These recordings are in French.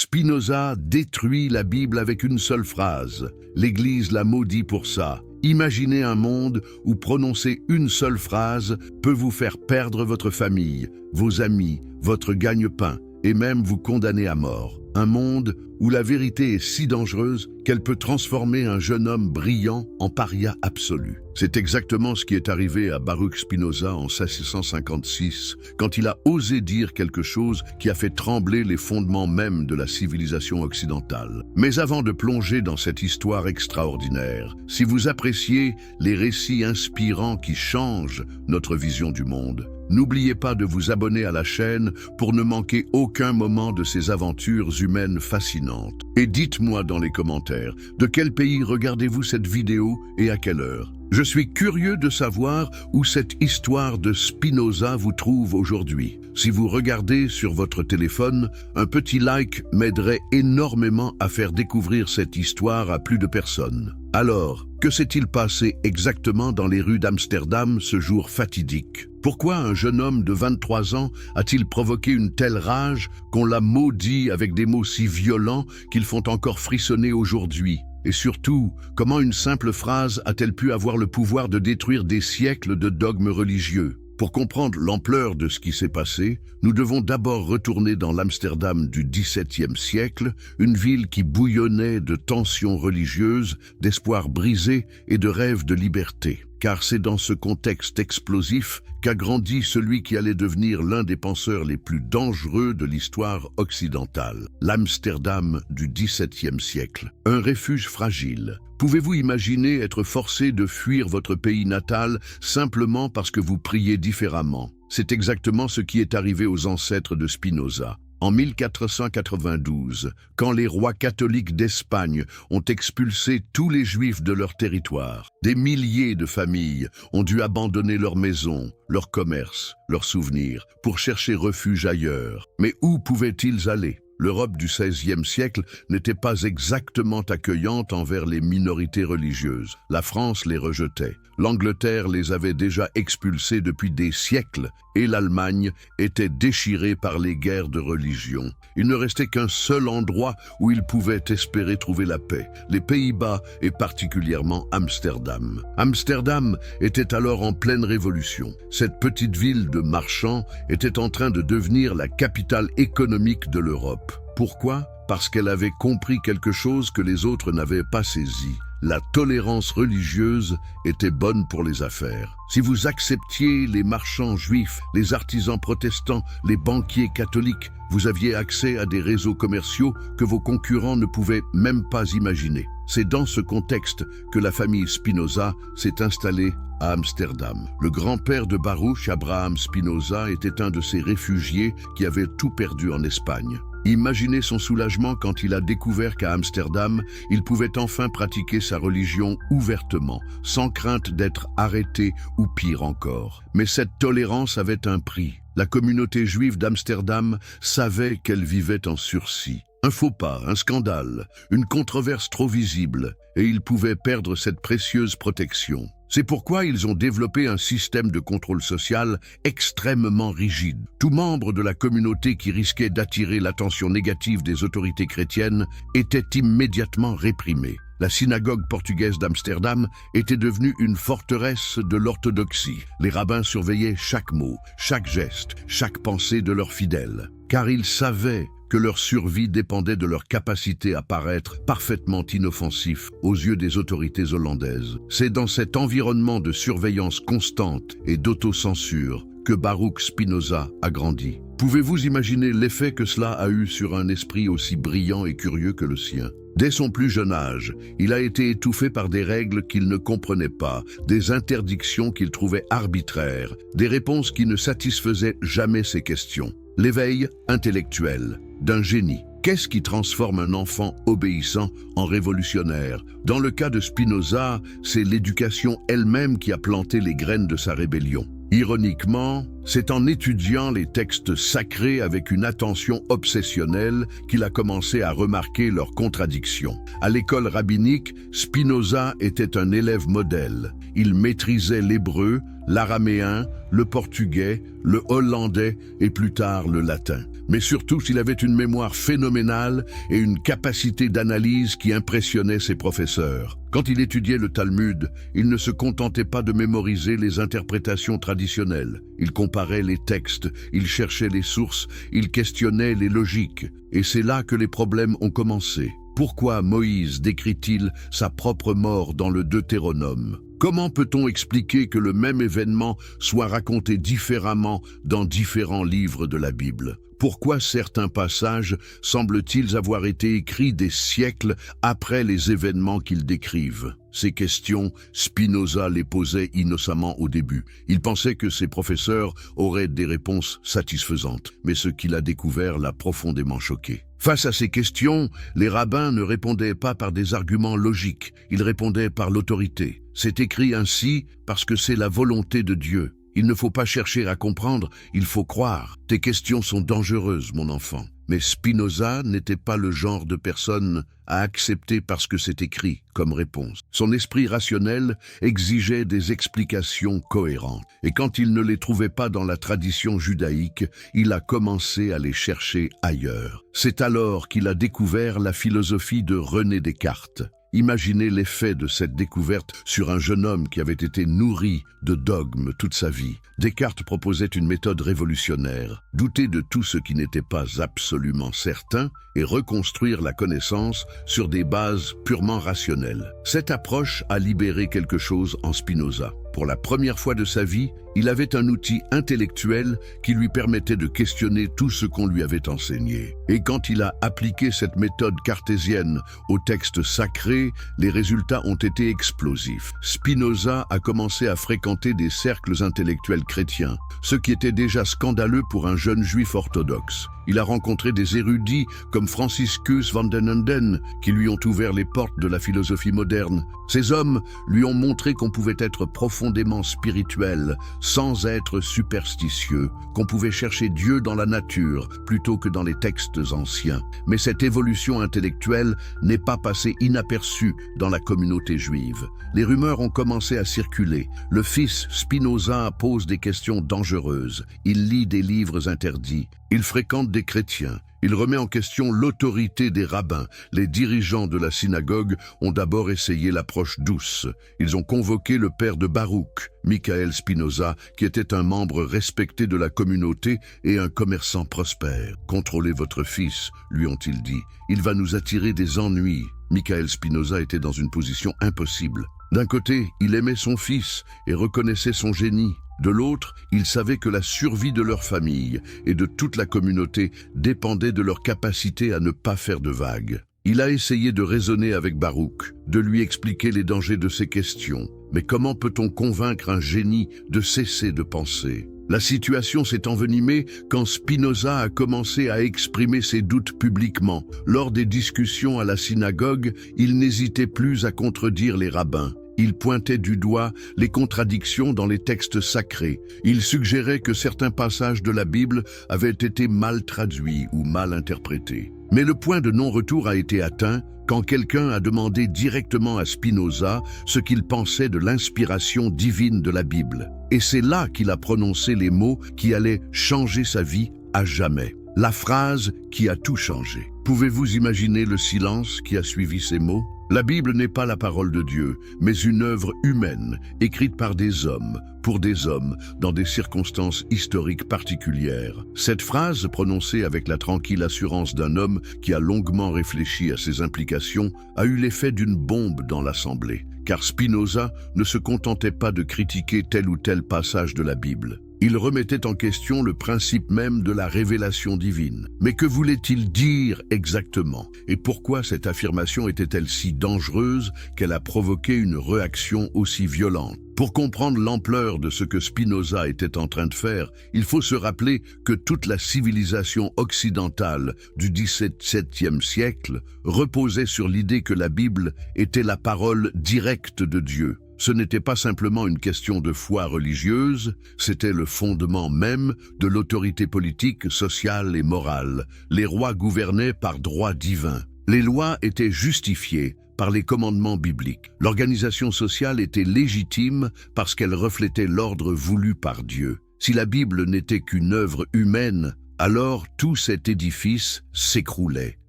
Spinoza détruit la Bible avec une seule phrase. L'Église l'a maudit pour ça. Imaginez un monde où prononcer une seule phrase peut vous faire perdre votre famille, vos amis, votre gagne-pain et même vous condamner à mort. Un monde où la vérité est si dangereuse qu'elle peut transformer un jeune homme brillant en paria absolu. C'est exactement ce qui est arrivé à Baruch Spinoza en 1656, quand il a osé dire quelque chose qui a fait trembler les fondements même de la civilisation occidentale. Mais avant de plonger dans cette histoire extraordinaire, si vous appréciez les récits inspirants qui changent notre vision du monde, n'oubliez pas de vous abonner à la chaîne pour ne manquer aucun moment de ces aventures humaines fascinantes. Et dites-moi dans les commentaires, de quel pays regardez-vous cette vidéo et à quelle heure? Je suis curieux de savoir où cette histoire de Spinoza vous trouve aujourd'hui. Si vous regardez sur votre téléphone, un petit like m'aiderait énormément à faire découvrir cette histoire à plus de personnes. Alors, que s'est-il passé exactement dans les rues d'Amsterdam ce jour fatidique? Pourquoi un jeune homme de 23 ans a-t-il provoqué une telle rage qu'on l'a maudit avec des mots si violents qu'ils font encore frissonner aujourd'hui? Et surtout, comment une simple phrase a-t-elle pu avoir le pouvoir de détruire des siècles de dogmes religieux? Pour comprendre l'ampleur de ce qui s'est passé, nous devons d'abord retourner dans l'Amsterdam du XVIIe siècle, une ville qui bouillonnait de tensions religieuses, d'espoirs brisés et de rêves de liberté. Car c'est dans ce contexte explosif qu'a grandi celui qui allait devenir l'un des penseurs les plus dangereux de l'histoire occidentale, l'Amsterdam du XVIIe siècle. Un refuge fragile. Pouvez-vous imaginer être forcé de fuir votre pays natal simplement parce que vous priez différemment? C'est exactement ce qui est arrivé aux ancêtres de Spinoza. En 1492, quand les rois catholiques d'Espagne ont expulsé tous les Juifs de leur territoire, des milliers de familles ont dû abandonner leurs maisons, leurs commerces, leurs souvenirs, pour chercher refuge ailleurs. Mais où pouvaient-ils aller? L'Europe du XVIe siècle n'était pas exactement accueillante envers les minorités religieuses. La France les rejetait. L'Angleterre les avait déjà expulsés depuis des siècles et l'Allemagne était déchirée par les guerres de religion. Il ne restait qu'un seul endroit où ils pouvaient espérer trouver la paix, les Pays-Bas et particulièrement Amsterdam. Amsterdam était alors en pleine révolution. Cette petite ville de marchands était en train de devenir la capitale économique de l'Europe. Pourquoi? Parce qu'elle avait compris quelque chose que les autres n'avaient pas saisi. La tolérance religieuse était bonne pour les affaires. Si vous acceptiez les marchands juifs, les artisans protestants, les banquiers catholiques, vous aviez accès à des réseaux commerciaux que vos concurrents ne pouvaient même pas imaginer. C'est dans ce contexte que la famille Spinoza s'est installée à Amsterdam. Le grand-père de Baruch, Abraham Spinoza, était un de ces réfugiés qui avaient tout perdu en Espagne. Imaginez son soulagement quand il a découvert qu'à Amsterdam, il pouvait enfin pratiquer sa religion ouvertement, sans crainte d'être arrêté ou pire encore. Mais cette tolérance avait un prix. La communauté juive d'Amsterdam savait qu'elle vivait en sursis. Un faux pas, un scandale, une controverse trop visible, et ils pouvaient perdre cette précieuse protection. C'est pourquoi ils ont développé un système de contrôle social extrêmement rigide. Tout membre de la communauté qui risquait d'attirer l'attention négative des autorités chrétiennes était immédiatement réprimé. La synagogue portugaise d'Amsterdam était devenue une forteresse de l'orthodoxie. Les rabbins surveillaient chaque mot, chaque geste, chaque pensée de leurs fidèles, car ils savaient que leur survie dépendait de leur capacité à paraître parfaitement inoffensifs aux yeux des autorités hollandaises. C'est dans cet environnement de surveillance constante et d'autocensure que Baruch Spinoza a grandi. Pouvez-vous imaginer l'effet que cela a eu sur un esprit aussi brillant et curieux que le sien? Dès son plus jeune âge, il a été étouffé par des règles qu'il ne comprenait pas, des interdictions qu'il trouvait arbitraires, des réponses qui ne satisfaisaient jamais ses questions. L'éveil intellectuel d'un génie. Qu'est-ce qui transforme un enfant obéissant en révolutionnaire? Dans le cas de Spinoza, c'est l'éducation elle-même qui a planté les graines de sa rébellion. Ironiquement, C'est en étudiant les textes sacrés avec une attention obsessionnelle qu'il a commencé à remarquer leurs contradictions. À l'école rabbinique, Spinoza était un élève modèle. Il maîtrisait l'hébreu, l'araméen, le portugais, le hollandais et plus tard le latin. Mais surtout, il avait une mémoire phénoménale et une capacité d'analyse qui impressionnait ses professeurs. Quand il étudiait le Talmud, il ne se contentait pas de mémoriser les interprétations traditionnelles. Il comparait les textes, il cherchait les sources, il questionnait les logiques. Et c'est là que les problèmes ont commencé. Pourquoi Moïse décrit-il sa propre mort dans le Deutéronome ? Comment peut-on expliquer que le même événement soit raconté différemment dans différents livres de la Bible ? Pourquoi certains passages semblent-ils avoir été écrits des siècles après les événements qu'ils décrivent ? Ces questions, Spinoza les posait innocemment au début. Il pensait que ses professeurs auraient des réponses satisfaisantes, mais ce qu'il a découvert l'a profondément choqué. Face à ces questions, les rabbins ne répondaient pas par des arguments logiques, ils répondaient par l'autorité. C'est écrit ainsi parce que c'est la volonté de Dieu. Il ne faut pas chercher à comprendre, il faut croire. Tes questions sont dangereuses, mon enfant. Mais Spinoza n'était pas le genre de personne à accepter parce que c'est écrit comme réponse. Son esprit rationnel exigeait des explications cohérentes. Et quand il ne les trouvait pas dans la tradition judaïque, il a commencé à les chercher ailleurs. C'est alors qu'il a découvert la philosophie de René Descartes. Imaginez l'effet de cette découverte sur un jeune homme qui avait été nourri de dogmes toute sa vie. Descartes proposait une méthode révolutionnaire, douter de tout ce qui n'était pas absolument certain et reconstruire la connaissance sur des bases purement rationnelles. Cette approche a libéré quelque chose en Spinoza. Pour la première fois de sa vie, il avait un outil intellectuel qui lui permettait de questionner tout ce qu'on lui avait enseigné. Et quand il a appliqué cette méthode cartésienne aux textes sacrés, les résultats ont été explosifs. Spinoza a commencé à fréquenter des cercles intellectuels chrétiens, ce qui était déjà scandaleux pour un jeune juif orthodoxe. Il a rencontré des érudits comme Franciscus van den Enden qui lui ont ouvert les portes de la philosophie moderne. Ces hommes lui ont montré qu'on pouvait être profondément spirituel sans être superstitieux, qu'on pouvait chercher Dieu dans la nature plutôt que dans les textes anciens. Mais cette évolution intellectuelle n'est pas passée inaperçue dans la communauté juive. Les rumeurs ont commencé à circuler. Le fils Spinoza pose des questions dangereuses. Il lit des livres interdits. Il fréquente des chrétiens. Il remet en question l'autorité des rabbins. Les dirigeants de la synagogue ont d'abord essayé l'approche douce. Ils ont convoqué le père de Baruch, Michael Spinoza, qui était un membre respecté de la communauté et un commerçant prospère. « Contrôlez votre fils », lui ont-ils dit. « Il va nous attirer des ennuis. » Michael Spinoza était dans une position impossible. D'un côté, il aimait son fils et reconnaissait son génie. De l'autre, ils savaient que la survie de leur famille et de toute la communauté dépendait de leur capacité à ne pas faire de vagues. Il a essayé de raisonner avec Baruch, de lui expliquer les dangers de ces questions. Mais comment peut-on convaincre un génie de cesser de penser ? La situation s'est envenimée quand Spinoza a commencé à exprimer ses doutes publiquement. Lors des discussions à la synagogue, il n'hésitait plus à contredire les rabbins. Il pointait du doigt les contradictions dans les textes sacrés. Il suggérait que certains passages de la Bible avaient été mal traduits ou mal interprétés. Mais le point de non-retour a été atteint quand quelqu'un a demandé directement à Spinoza ce qu'il pensait de l'inspiration divine de la Bible. Et c'est là qu'il a prononcé les mots qui allaient changer sa vie à jamais. La phrase qui a tout changé. Pouvez-vous imaginer le silence qui a suivi ces mots ? La Bible n'est pas la parole de Dieu, mais une œuvre humaine, écrite par des hommes, pour des hommes, dans des circonstances historiques particulières. Cette phrase, prononcée avec la tranquille assurance d'un homme qui a longuement réfléchi à ses implications, a eu l'effet d'une bombe dans l'Assemblée, car Spinoza ne se contentait pas de critiquer tel ou tel passage de la Bible. Il remettait en question le principe même de la révélation divine. Mais que voulait-il dire exactement? Et pourquoi cette affirmation était-elle si dangereuse qu'elle a provoqué une réaction aussi violente? Pour comprendre l'ampleur de ce que Spinoza était en train de faire, il faut se rappeler que toute la civilisation occidentale du XVIIe siècle reposait sur l'idée que la Bible était la parole directe de Dieu. Ce n'était pas simplement une question de foi religieuse, c'était le fondement même de l'autorité politique, sociale et morale. Les rois gouvernaient par droit divin. Les lois étaient justifiées par les commandements bibliques. L'organisation sociale était légitime parce qu'elle reflétait l'ordre voulu par Dieu. Si la Bible n'était qu'une œuvre humaine, alors tout cet édifice s'écroulait.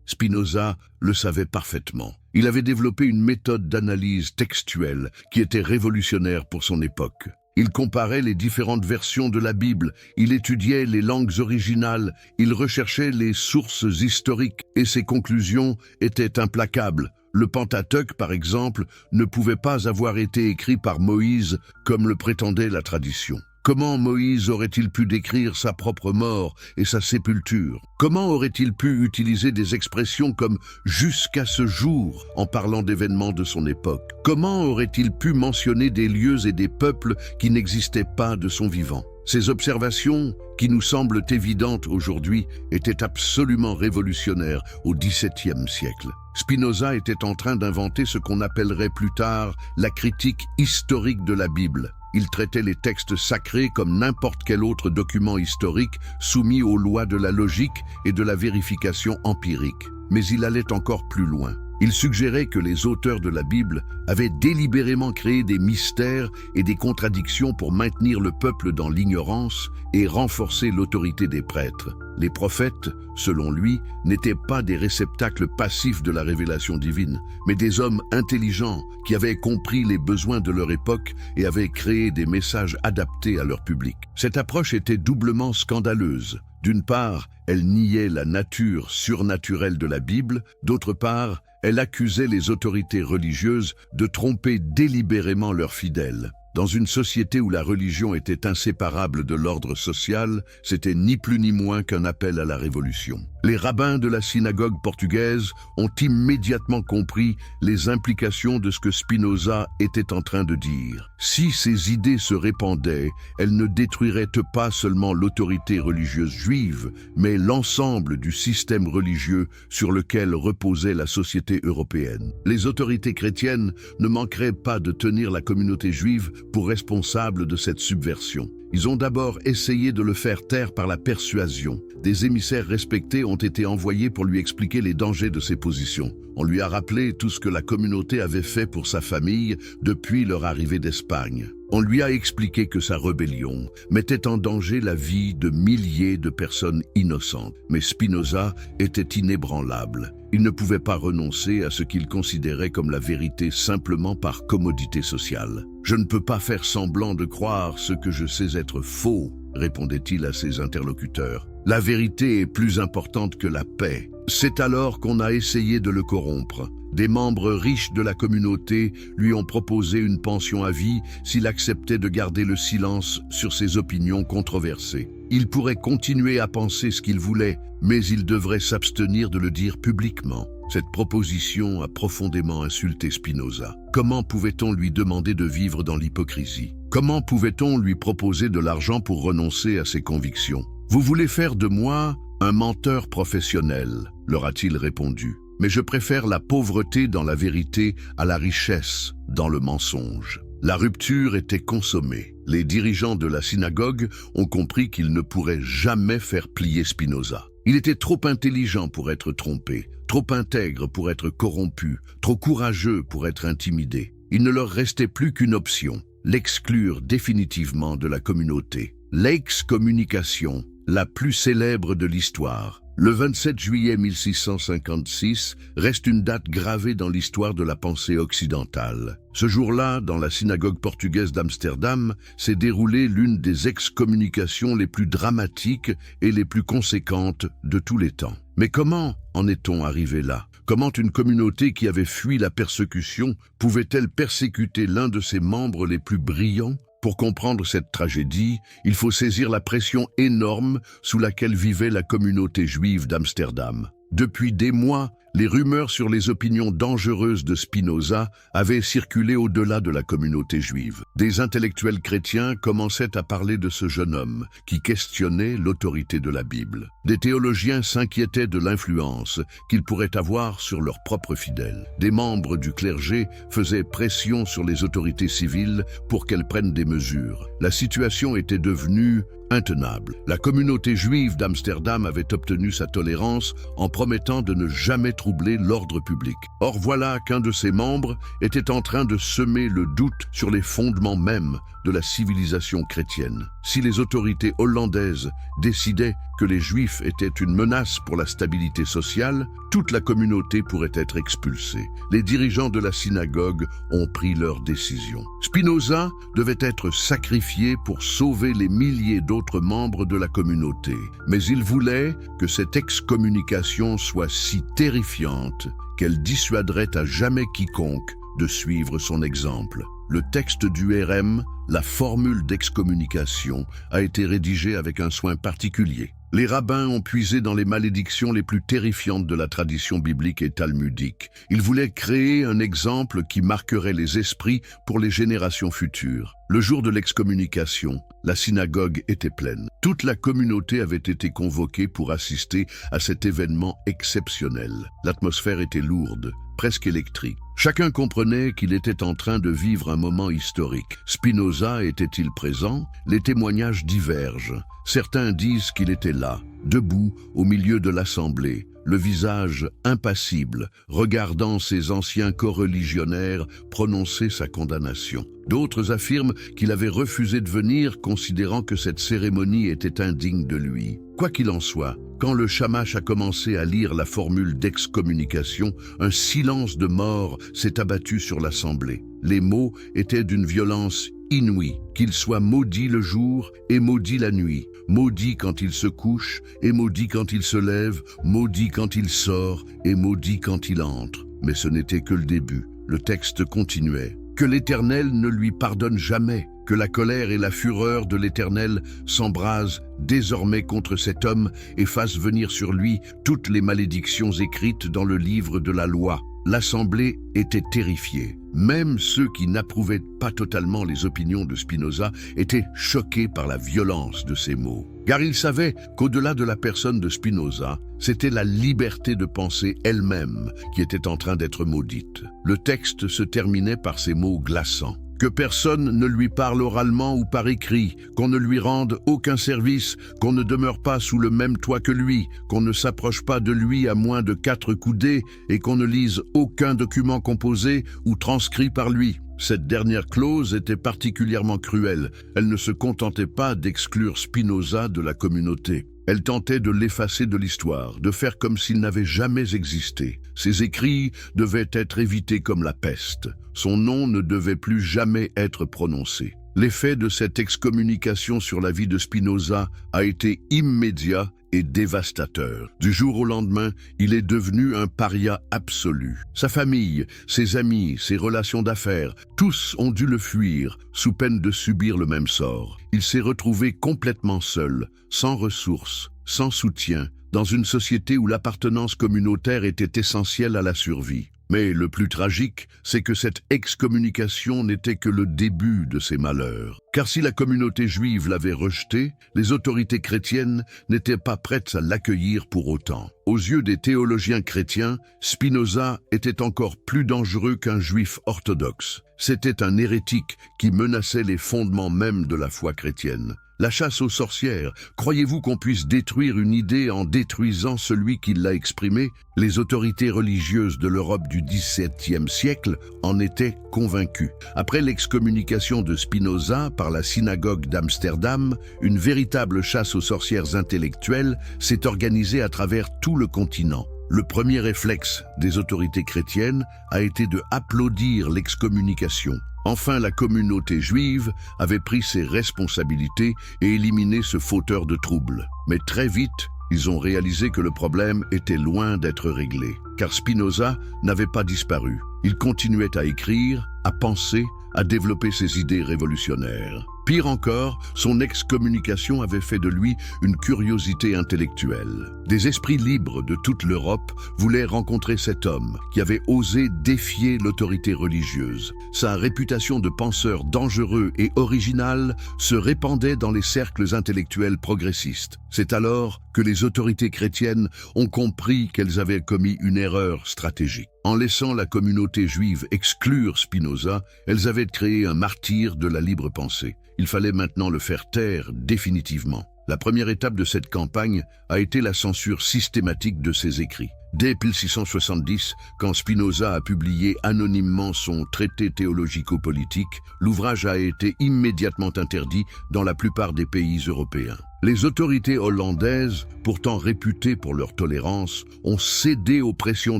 Spinoza le savait parfaitement. Il avait développé une méthode d'analyse textuelle qui était révolutionnaire pour son époque. Il comparait les différentes versions de la Bible, il étudiait les langues originales, il recherchait les sources historiques et ses conclusions étaient implacables. Le Pentateuque, par exemple, ne pouvait pas avoir été écrit par Moïse comme le prétendait la tradition. Comment Moïse aurait-il pu décrire sa propre mort et sa sépulture? Comment aurait-il pu utiliser des expressions comme « jusqu'à ce jour » en parlant d'événements de son époque? Comment aurait-il pu mentionner des lieux et des peuples qui n'existaient pas de son vivant? Ces observations, qui nous semblent évidentes aujourd'hui, étaient absolument révolutionnaires au XVIIe siècle. Spinoza était en train d'inventer ce qu'on appellerait plus tard la critique historique de la Bible. Il traitait les textes sacrés comme n'importe quel autre document historique soumis aux lois de la logique et de la vérification empirique. Mais il allait encore plus loin. Il suggérait que les auteurs de la Bible avaient délibérément créé des mystères et des contradictions pour maintenir le peuple dans l'ignorance et renforcer l'autorité des prêtres. Les prophètes, selon lui, n'étaient pas des réceptacles passifs de la révélation divine, mais des hommes intelligents qui avaient compris les besoins de leur époque et avaient créé des messages adaptés à leur public. Cette approche était doublement scandaleuse. D'une part, elle niait la nature surnaturelle de la Bible, d'autre part, elle accusait les autorités religieuses de tromper délibérément leurs fidèles. Dans une société où la religion était inséparable de l'ordre social, c'était ni plus ni moins qu'un appel à la révolution. Les rabbins de la synagogue portugaise ont immédiatement compris les implications de ce que Spinoza était en train de dire. Si ces idées se répandaient, elles ne détruiraient pas seulement l'autorité religieuse juive, mais l'ensemble du système religieux sur lequel reposait la société européenne. Les autorités chrétiennes ne manqueraient pas de tenir la communauté juive pour responsable de cette subversion. Ils ont d'abord essayé de le faire taire par la persuasion. Des émissaires respectés ont été envoyés pour lui expliquer les dangers de ses positions. On lui a rappelé tout ce que la communauté avait fait pour sa famille depuis leur arrivée d'Espagne. On lui a expliqué que sa rébellion mettait en danger la vie de milliers de personnes innocentes. Mais Spinoza était inébranlable. Il ne pouvait pas renoncer à ce qu'il considérait comme la vérité simplement par commodité sociale. « Je ne peux pas faire semblant de croire ce que je sais être faux », répondait-il à ses interlocuteurs. « La vérité est plus importante que la paix. » C'est alors qu'on a essayé de le corrompre. Des membres riches de la communauté lui ont proposé une pension à vie s'il acceptait de garder le silence sur ses opinions controversées. Il pourrait continuer à penser ce qu'il voulait, mais il devrait s'abstenir de le dire publiquement. Cette proposition a profondément insulté Spinoza. Comment pouvait-on lui demander de vivre dans l'hypocrisie? Comment pouvait-on lui proposer de l'argent pour renoncer à ses convictions? « Vous voulez faire de moi un menteur professionnel », leur a-t-il répondu. « Mais je préfère la pauvreté dans la vérité à la richesse dans le mensonge. » La rupture était consommée. Les dirigeants de la synagogue ont compris qu'ils ne pourraient jamais faire plier Spinoza. Il était trop intelligent pour être trompé, trop intègre pour être corrompu, trop courageux pour être intimidé. Il ne leur restait plus qu'une option, l'exclure définitivement de la communauté. L'excommunication, la plus célèbre de l'histoire. Le 27 juillet 1656 reste une date gravée dans l'histoire de la pensée occidentale. Ce jour-là, dans la synagogue portugaise d'Amsterdam, s'est déroulée l'une des excommunications les plus dramatiques et les plus conséquentes de tous les temps. Mais comment en est-on arrivé là? Comment une communauté qui avait fui la persécution pouvait-elle persécuter l'un de ses membres les plus brillants? Pour comprendre cette tragédie, il faut saisir la pression énorme sous laquelle vivait la communauté juive d'Amsterdam. Depuis des mois, Les rumeurs sur les opinions dangereuses de Spinoza avaient circulé au-delà de la communauté juive. Des intellectuels chrétiens commençaient à parler de ce jeune homme qui questionnait l'autorité de la Bible. Des théologiens s'inquiétaient de l'influence qu'il pourrait avoir sur leurs propres fidèles. Des membres du clergé faisaient pression sur les autorités civiles pour qu'elles prennent des mesures. La situation était devenue intenable. La communauté juive d'Amsterdam avait obtenu sa tolérance en promettant de ne jamais troubler l'ordre public. Or voilà qu'un de ses membres était en train de semer le doute sur les fondements mêmes de la civilisation chrétienne. Si les autorités hollandaises décidaient que les Juifs étaient une menace pour la stabilité sociale, toute la communauté pourrait être expulsée. Les dirigeants de la synagogue ont pris leur décision. Spinoza devait être sacrifié pour sauver les milliers d'autres membres de la communauté. Mais il voulait que cette excommunication soit si terrifiante qu'elle dissuaderait à jamais quiconque de suivre son exemple. Le texte du RM, la formule d'excommunication, a été rédigé avec un soin particulier. Les rabbins ont puisé dans les malédictions les plus terrifiantes de la tradition biblique et talmudique. Ils voulaient créer un exemple qui marquerait les esprits pour les générations futures. Le jour de l'excommunication, la synagogue était pleine. Toute la communauté avait été convoquée pour assister à cet événement exceptionnel. L'atmosphère était lourde, presque électrique. Chacun comprenait qu'il était en train de vivre un moment historique. Spinoza était-il présent? Les témoignages divergent. Certains disent qu'il était là, debout au milieu de l'assemblée, le visage impassible, regardant ses anciens coreligionnaires prononcer sa condamnation. D'autres affirment qu'il avait refusé de venir, considérant que cette cérémonie était indigne de lui. Quoi qu'il en soit, quand le shamash a commencé à lire la formule d'excommunication, un silence de mort s'est abattu sur l'assemblée. Les mots étaient d'une violence inouïe, qu'il soit maudit le jour et maudit la nuit, maudit quand il se couche et maudit quand il se lève, maudit quand il sort et maudit quand il entre. Mais ce n'était que le début. Le texte continuait. Que l'Éternel ne lui pardonne jamais, que la colère et la fureur de l'Éternel s'embrasent désormais contre cet homme et fassent venir sur lui toutes les malédictions écrites dans le livre de la loi. L'assemblée était terrifiée. Même ceux qui n'approuvaient pas totalement les opinions de Spinoza étaient choqués par la violence de ces mots. Car ils savaient qu'au-delà de la personne de Spinoza, c'était la liberté de penser elle-même qui était en train d'être maudite. Le texte se terminait par ces mots glaçants. Que personne ne lui parle oralement ou par écrit, qu'on ne lui rende aucun service, qu'on ne demeure pas sous le même toit que lui, qu'on ne s'approche pas de lui à moins de 4 coudées et qu'on ne lise aucun document composé ou transcrit par lui. Cette dernière clause était particulièrement cruelle. Elle ne se contentait pas d'exclure Spinoza de la communauté. Elle tentait de l'effacer de l'histoire, de faire comme s'il n'avait jamais existé. Ses écrits devaient être évités comme la peste. Son nom ne devait plus jamais être prononcé. L'effet de cette excommunication sur la vie de Spinoza a été immédiat et dévastateur. Du jour au lendemain, il est devenu un paria absolu. Sa famille, ses amis, ses relations d'affaires, tous ont dû le fuir, sous peine de subir le même sort. Il s'est retrouvé complètement seul, sans ressources, sans soutien, dans une société où l'appartenance communautaire était essentielle à la survie. Mais le plus tragique, c'est que cette excommunication n'était que le début de ses malheurs. Car si la communauté juive l'avait rejeté, les autorités chrétiennes n'étaient pas prêtes à l'accueillir pour autant. Aux yeux des théologiens chrétiens, Spinoza était encore plus dangereux qu'un juif orthodoxe. C'était un hérétique qui menaçait les fondements mêmes de la foi chrétienne. La chasse aux sorcières, croyez-vous qu'on puisse détruire une idée en détruisant celui qui l'a exprimée? Les autorités religieuses de l'Europe du XVIIe siècle en étaient convaincues. Après l'excommunication de Spinoza par la synagogue d'Amsterdam, une véritable chasse aux sorcières intellectuelles s'est organisée à travers tout le continent. Le premier réflexe des autorités chrétiennes a été de applaudir l'excommunication. Enfin, la communauté juive avait pris ses responsabilités et éliminé ce fauteur de troubles. Mais très vite, ils ont réalisé que le problème était loin d'être réglé, car Spinoza n'avait pas disparu. Il continuait à écrire, à penser, à développer ses idées révolutionnaires. Pire encore, son excommunication avait fait de lui une curiosité intellectuelle. Des esprits libres de toute l'Europe voulaient rencontrer cet homme qui avait osé défier l'autorité religieuse. Sa réputation de penseur dangereux et original se répandait dans les cercles intellectuels progressistes. C'est alors que les autorités chrétiennes ont compris qu'elles avaient commis une erreur stratégique. En laissant la communauté juive exclure Spinoza, elles avaient créé un martyr de la libre pensée. Il fallait maintenant le faire taire définitivement. La première étape de cette campagne a été la censure systématique de ses écrits. Dès 1670, quand Spinoza a publié anonymement son traité théologico-politique, l'ouvrage a été immédiatement interdit dans la plupart des pays européens. Les autorités hollandaises, pourtant réputées pour leur tolérance, ont cédé aux pressions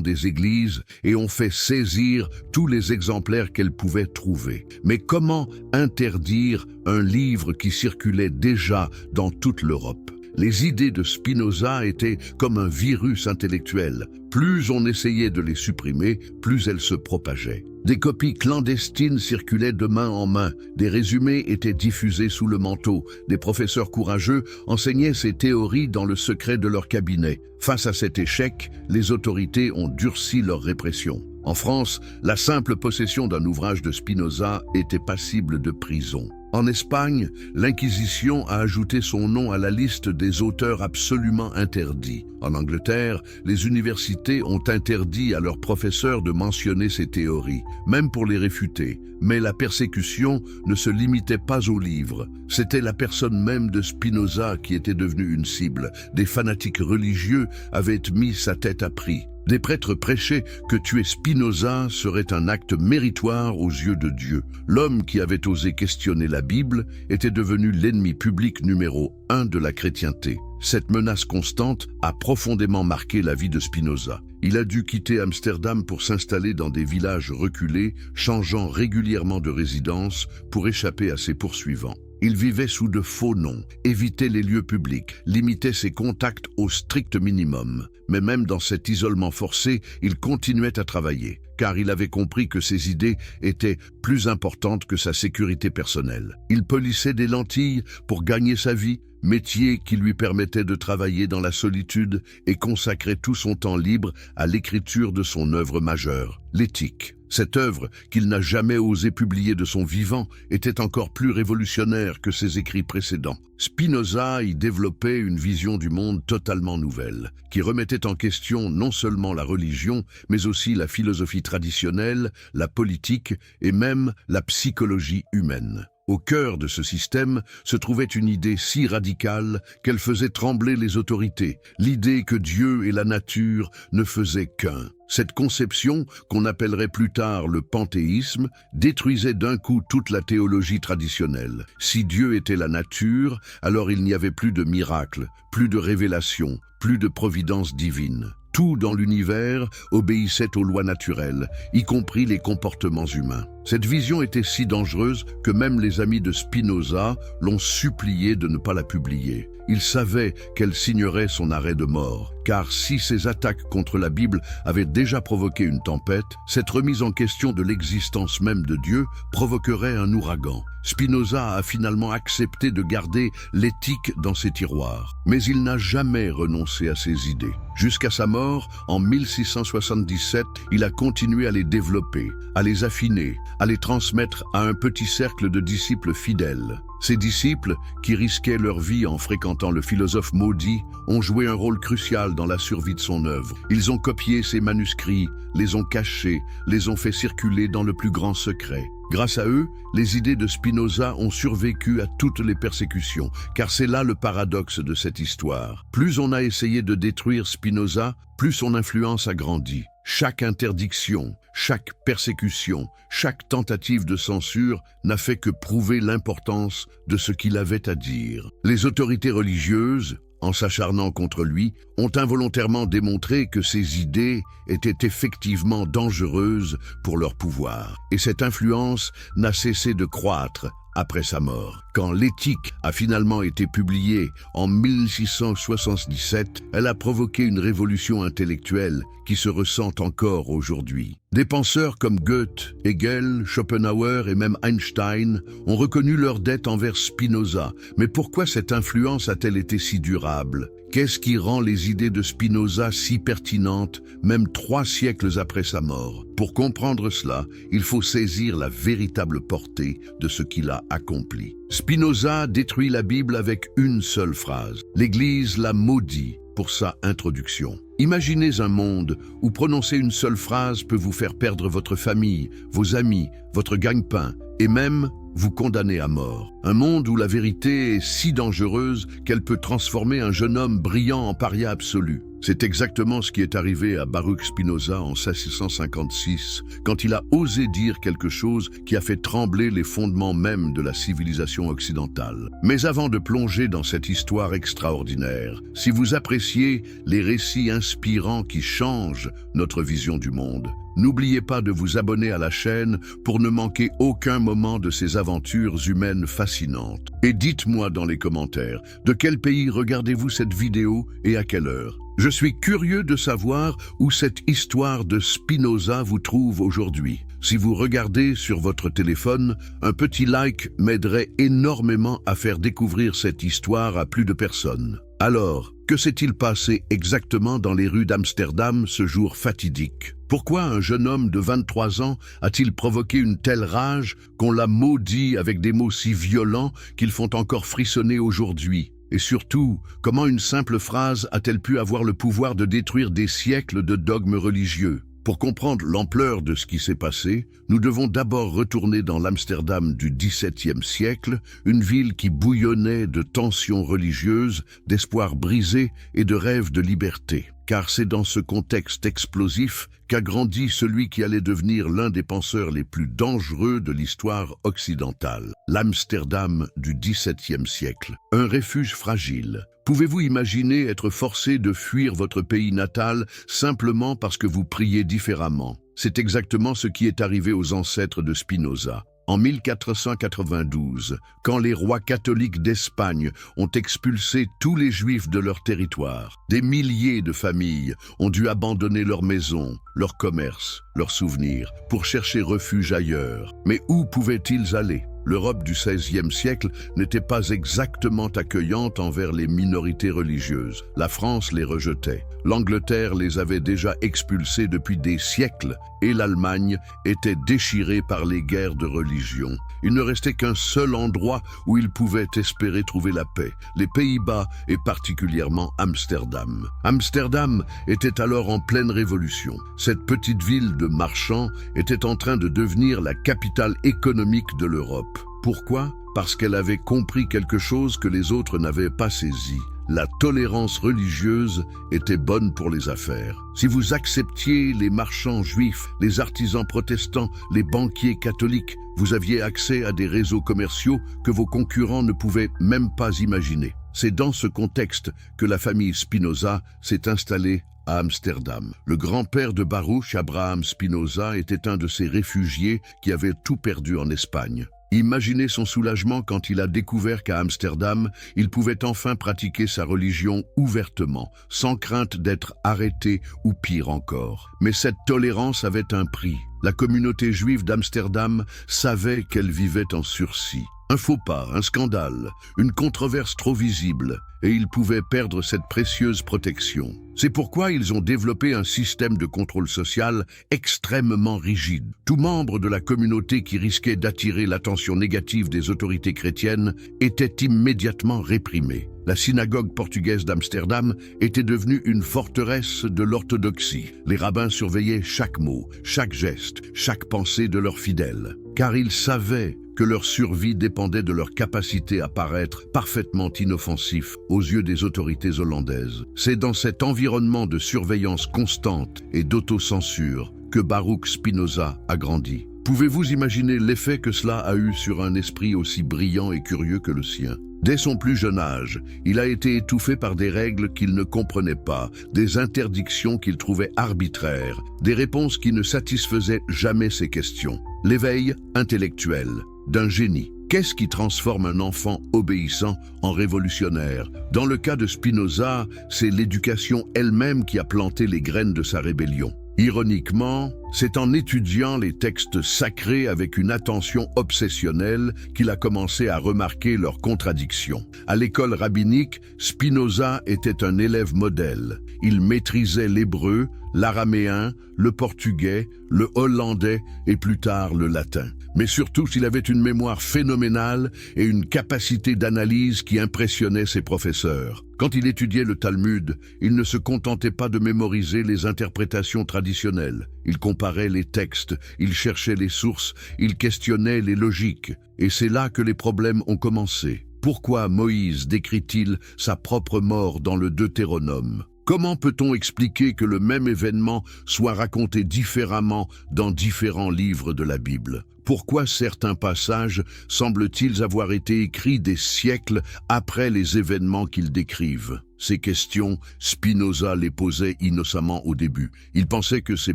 des églises et ont fait saisir tous les exemplaires qu'elles pouvaient trouver. Mais comment interdire un livre qui circulait déjà dans toute l'Europe ? Les idées de Spinoza étaient comme un virus intellectuel. Plus on essayait de les supprimer, plus elles se propageaient. Des copies clandestines circulaient de main en main, des résumés étaient diffusés sous le manteau, des professeurs courageux enseignaient ces théories dans le secret de leur cabinet. Face à cet échec, les autorités ont durci leur répression. En France, la simple possession d'un ouvrage de Spinoza était passible de prison. En Espagne, l'Inquisition a ajouté son nom à la liste des auteurs absolument interdits. En Angleterre, les universités ont interdit à leurs professeurs de mentionner ces théories, même pour les réfuter. Mais la persécution ne se limitait pas aux livres. C'était la personne même de Spinoza qui était devenue une cible. Des fanatiques religieux avaient mis sa tête à prix. Des prêtres prêchaient que tuer Spinoza serait un acte méritoire aux yeux de Dieu. L'homme qui avait osé questionner la Bible était devenu l'ennemi public numéro 1 de la chrétienté. Cette menace constante a profondément marqué la vie de Spinoza. Il a dû quitter Amsterdam pour s'installer dans des villages reculés, changeant régulièrement de résidence pour échapper à ses poursuivants. Il vivait sous de faux noms, évitait les lieux publics, limitait ses contacts au strict minimum. Mais même dans cet isolement forcé, il continuait à travailler, car il avait compris que ses idées étaient plus importantes que sa sécurité personnelle. Il polissait des lentilles pour gagner sa vie, métier qui lui permettait de travailler dans la solitude et consacrer tout son temps libre à l'écriture de son œuvre majeure, l'Éthique. Cette œuvre, qu'il n'a jamais osé publier de son vivant, était encore plus révolutionnaire que ses écrits précédents. Spinoza y développait une vision du monde totalement nouvelle, qui remettait en question non seulement la religion, mais aussi la philosophie traditionnelle, la politique et même la psychologie humaine. Au cœur de ce système se trouvait une idée si radicale qu'elle faisait trembler les autorités, l'idée que Dieu et la nature ne faisaient qu'un. Cette conception, qu'on appellerait plus tard le panthéisme, détruisait d'un coup toute la théologie traditionnelle. Si Dieu était la nature, alors il n'y avait plus de miracles, plus de révélations, plus de providence divine. Tout dans l'univers obéissait aux lois naturelles, y compris les comportements humains. Cette vision était si dangereuse que même les amis de Spinoza l'ont supplié de ne pas la publier. Ils savaient qu'elle signerait son arrêt de mort, car si ces attaques contre la Bible avaient déjà provoqué une tempête, cette remise en question de l'existence même de Dieu provoquerait un ouragan. Spinoza a finalement accepté de garder l'éthique dans ses tiroirs, mais il n'a jamais renoncé à ses idées. Jusqu'à sa mort, en 1677, il a continué à les développer, à les affiner, à les transmettre à un petit cercle de disciples fidèles. Ces disciples, qui risquaient leur vie en fréquentant le philosophe maudit, ont joué un rôle crucial dans la survie de son œuvre. Ils ont copié ses manuscrits, les ont cachés, les ont fait circuler dans le plus grand secret. Grâce à eux, les idées de Spinoza ont survécu à toutes les persécutions, car c'est là le paradoxe de cette histoire. Plus on a essayé de détruire Spinoza, plus son influence a grandi. Chaque interdiction, chaque persécution, chaque tentative de censure n'a fait que prouver l'importance de ce qu'il avait à dire. Les autorités religieuses, en s'acharnant contre lui, ont involontairement démontré que ses idées étaient effectivement dangereuses pour leur pouvoir. Et cette influence n'a cessé de croître, après sa mort. Quand l'Éthique a finalement été publiée en 1677, elle a provoqué une révolution intellectuelle qui se ressent encore aujourd'hui. Des penseurs comme Goethe, Hegel, Schopenhauer et même Einstein ont reconnu leur dette envers Spinoza. Mais pourquoi cette influence a-t-elle été si durable? Qu'est-ce qui rend les idées de Spinoza si pertinentes, même 3 siècles après sa mort? Pour comprendre cela, il faut saisir la véritable portée de ce qu'il a accompli. Spinoza détruit la Bible avec une seule phrase. L'Église l'a maudit pour sa introduction. Imaginez un monde où prononcer une seule phrase peut vous faire perdre votre famille, vos amis, votre gagne-pain et même vous condamner à mort. Un monde où la vérité est si dangereuse qu'elle peut transformer un jeune homme brillant en paria absolu. C'est exactement ce qui est arrivé à Baruch Spinoza en 1656, quand il a osé dire quelque chose qui a fait trembler les fondements même de la civilisation occidentale. Mais avant de plonger dans cette histoire extraordinaire, si vous appréciez les récits inspirants qui changent notre vision du monde, n'oubliez pas de vous abonner à la chaîne pour ne manquer aucun moment de ces aventures humaines fascinantes. Et dites-moi dans les commentaires, de quel pays regardez-vous cette vidéo et à quelle heure? Je suis curieux de savoir où cette histoire de Spinoza vous trouve aujourd'hui. Si vous regardez sur votre téléphone, un petit like m'aiderait énormément à faire découvrir cette histoire à plus de personnes. Alors, que s'est-il passé exactement dans les rues d'Amsterdam ce jour fatidique? Pourquoi un jeune homme de 23 ans a-t-il provoqué une telle rage qu'on l'a maudit avec des mots si violents qu'ils font encore frissonner aujourd'hui? Et surtout, comment une simple phrase a-t-elle pu avoir le pouvoir de détruire des siècles de dogmes religieux? Pour comprendre l'ampleur de ce qui s'est passé, nous devons d'abord retourner dans l'Amsterdam du XVIIe siècle, une ville qui bouillonnait de tensions religieuses, d'espoirs brisés et de rêves de liberté. Car c'est dans ce contexte explosif qu'a grandi celui qui allait devenir l'un des penseurs les plus dangereux de l'histoire occidentale, l'Amsterdam du XVIIe siècle. Un refuge fragile. Pouvez-vous imaginer être forcé de fuir votre pays natal simplement parce que vous priez différemment? C'est exactement ce qui est arrivé aux ancêtres de Spinoza. En 1492, quand les rois catholiques d'Espagne ont expulsé tous les Juifs de leur territoire, des milliers de familles ont dû abandonner leurs maisons, leurs commerces, leurs souvenirs, pour chercher refuge ailleurs. Mais où pouvaient-ils aller? L'Europe du XVIe siècle n'était pas exactement accueillante envers les minorités religieuses. La France les rejetait. L'Angleterre les avait déjà expulsés depuis des siècles et l'Allemagne était déchirée par les guerres de religion. Il ne restait qu'un seul endroit où ils pouvaient espérer trouver la paix, les Pays-Bas et particulièrement Amsterdam. Amsterdam était alors en pleine révolution. Cette petite ville de marchands était en train de devenir la capitale économique de l'Europe. Pourquoi? Parce qu'elle avait compris quelque chose que les autres n'avaient pas saisi. La tolérance religieuse était bonne pour les affaires. Si vous acceptiez les marchands juifs, les artisans protestants, les banquiers catholiques, vous aviez accès à des réseaux commerciaux que vos concurrents ne pouvaient même pas imaginer. C'est dans ce contexte que la famille Spinoza s'est installée à Amsterdam. Le grand-père de Baruch, Abraham Spinoza, était un de ces réfugiés qui avaient tout perdu en Espagne. Imaginez son soulagement quand il a découvert qu'à Amsterdam, il pouvait enfin pratiquer sa religion ouvertement, sans crainte d'être arrêté ou pire encore. Mais cette tolérance avait un prix. La communauté juive d'Amsterdam savait qu'elle vivait en sursis. Un faux pas, un scandale, une controverse trop visible, et ils pouvaient perdre cette précieuse protection. C'est pourquoi ils ont développé un système de contrôle social extrêmement rigide. Tout membre de la communauté qui risquait d'attirer l'attention négative des autorités chrétiennes était immédiatement réprimé. La synagogue portugaise d'Amsterdam était devenue une forteresse de l'orthodoxie. Les rabbins surveillaient chaque mot, chaque geste, chaque pensée de leurs fidèles, car ils savaient que leur survie dépendait de leur capacité à paraître parfaitement inoffensifs aux yeux des autorités hollandaises. C'est dans cet environnement de surveillance constante et d'autocensure que Baruch Spinoza a grandi. Pouvez-vous imaginer l'effet que cela a eu sur un esprit aussi brillant et curieux que le sien? Dès son plus jeune âge, il a été étouffé par des règles qu'il ne comprenait pas, des interdictions qu'il trouvait arbitraires, des réponses qui ne satisfaisaient jamais ses questions. L'éveil intellectuel d'un génie. Qu'est-ce qui transforme un enfant obéissant en révolutionnaire? Dans le cas de Spinoza, c'est l'éducation elle-même qui a planté les graines de sa rébellion. Ironiquement, c'est en étudiant les textes sacrés avec une attention obsessionnelle qu'il a commencé à remarquer leurs contradictions. À l'école rabbinique, Spinoza était un élève modèle. Il maîtrisait l'hébreu, l'araméen, le portugais, le hollandais et plus tard le latin. Mais surtout, il avait une mémoire phénoménale et une capacité d'analyse qui impressionnait ses professeurs. Quand il étudiait le Talmud, il ne se contentait pas de mémoriser les interprétations traditionnelles. Il comparait les textes, il cherchait les sources, il questionnait les logiques. Et c'est là que les problèmes ont commencé. Pourquoi Moïse décrit-il sa propre mort dans le Deutéronome? Comment peut-on expliquer que le même événement soit raconté différemment dans différents livres de la Bible? Pourquoi certains passages semblent-ils avoir été écrits des siècles après les événements qu'ils décrivent? Ces questions, Spinoza les posait innocemment au début. Il pensait que ses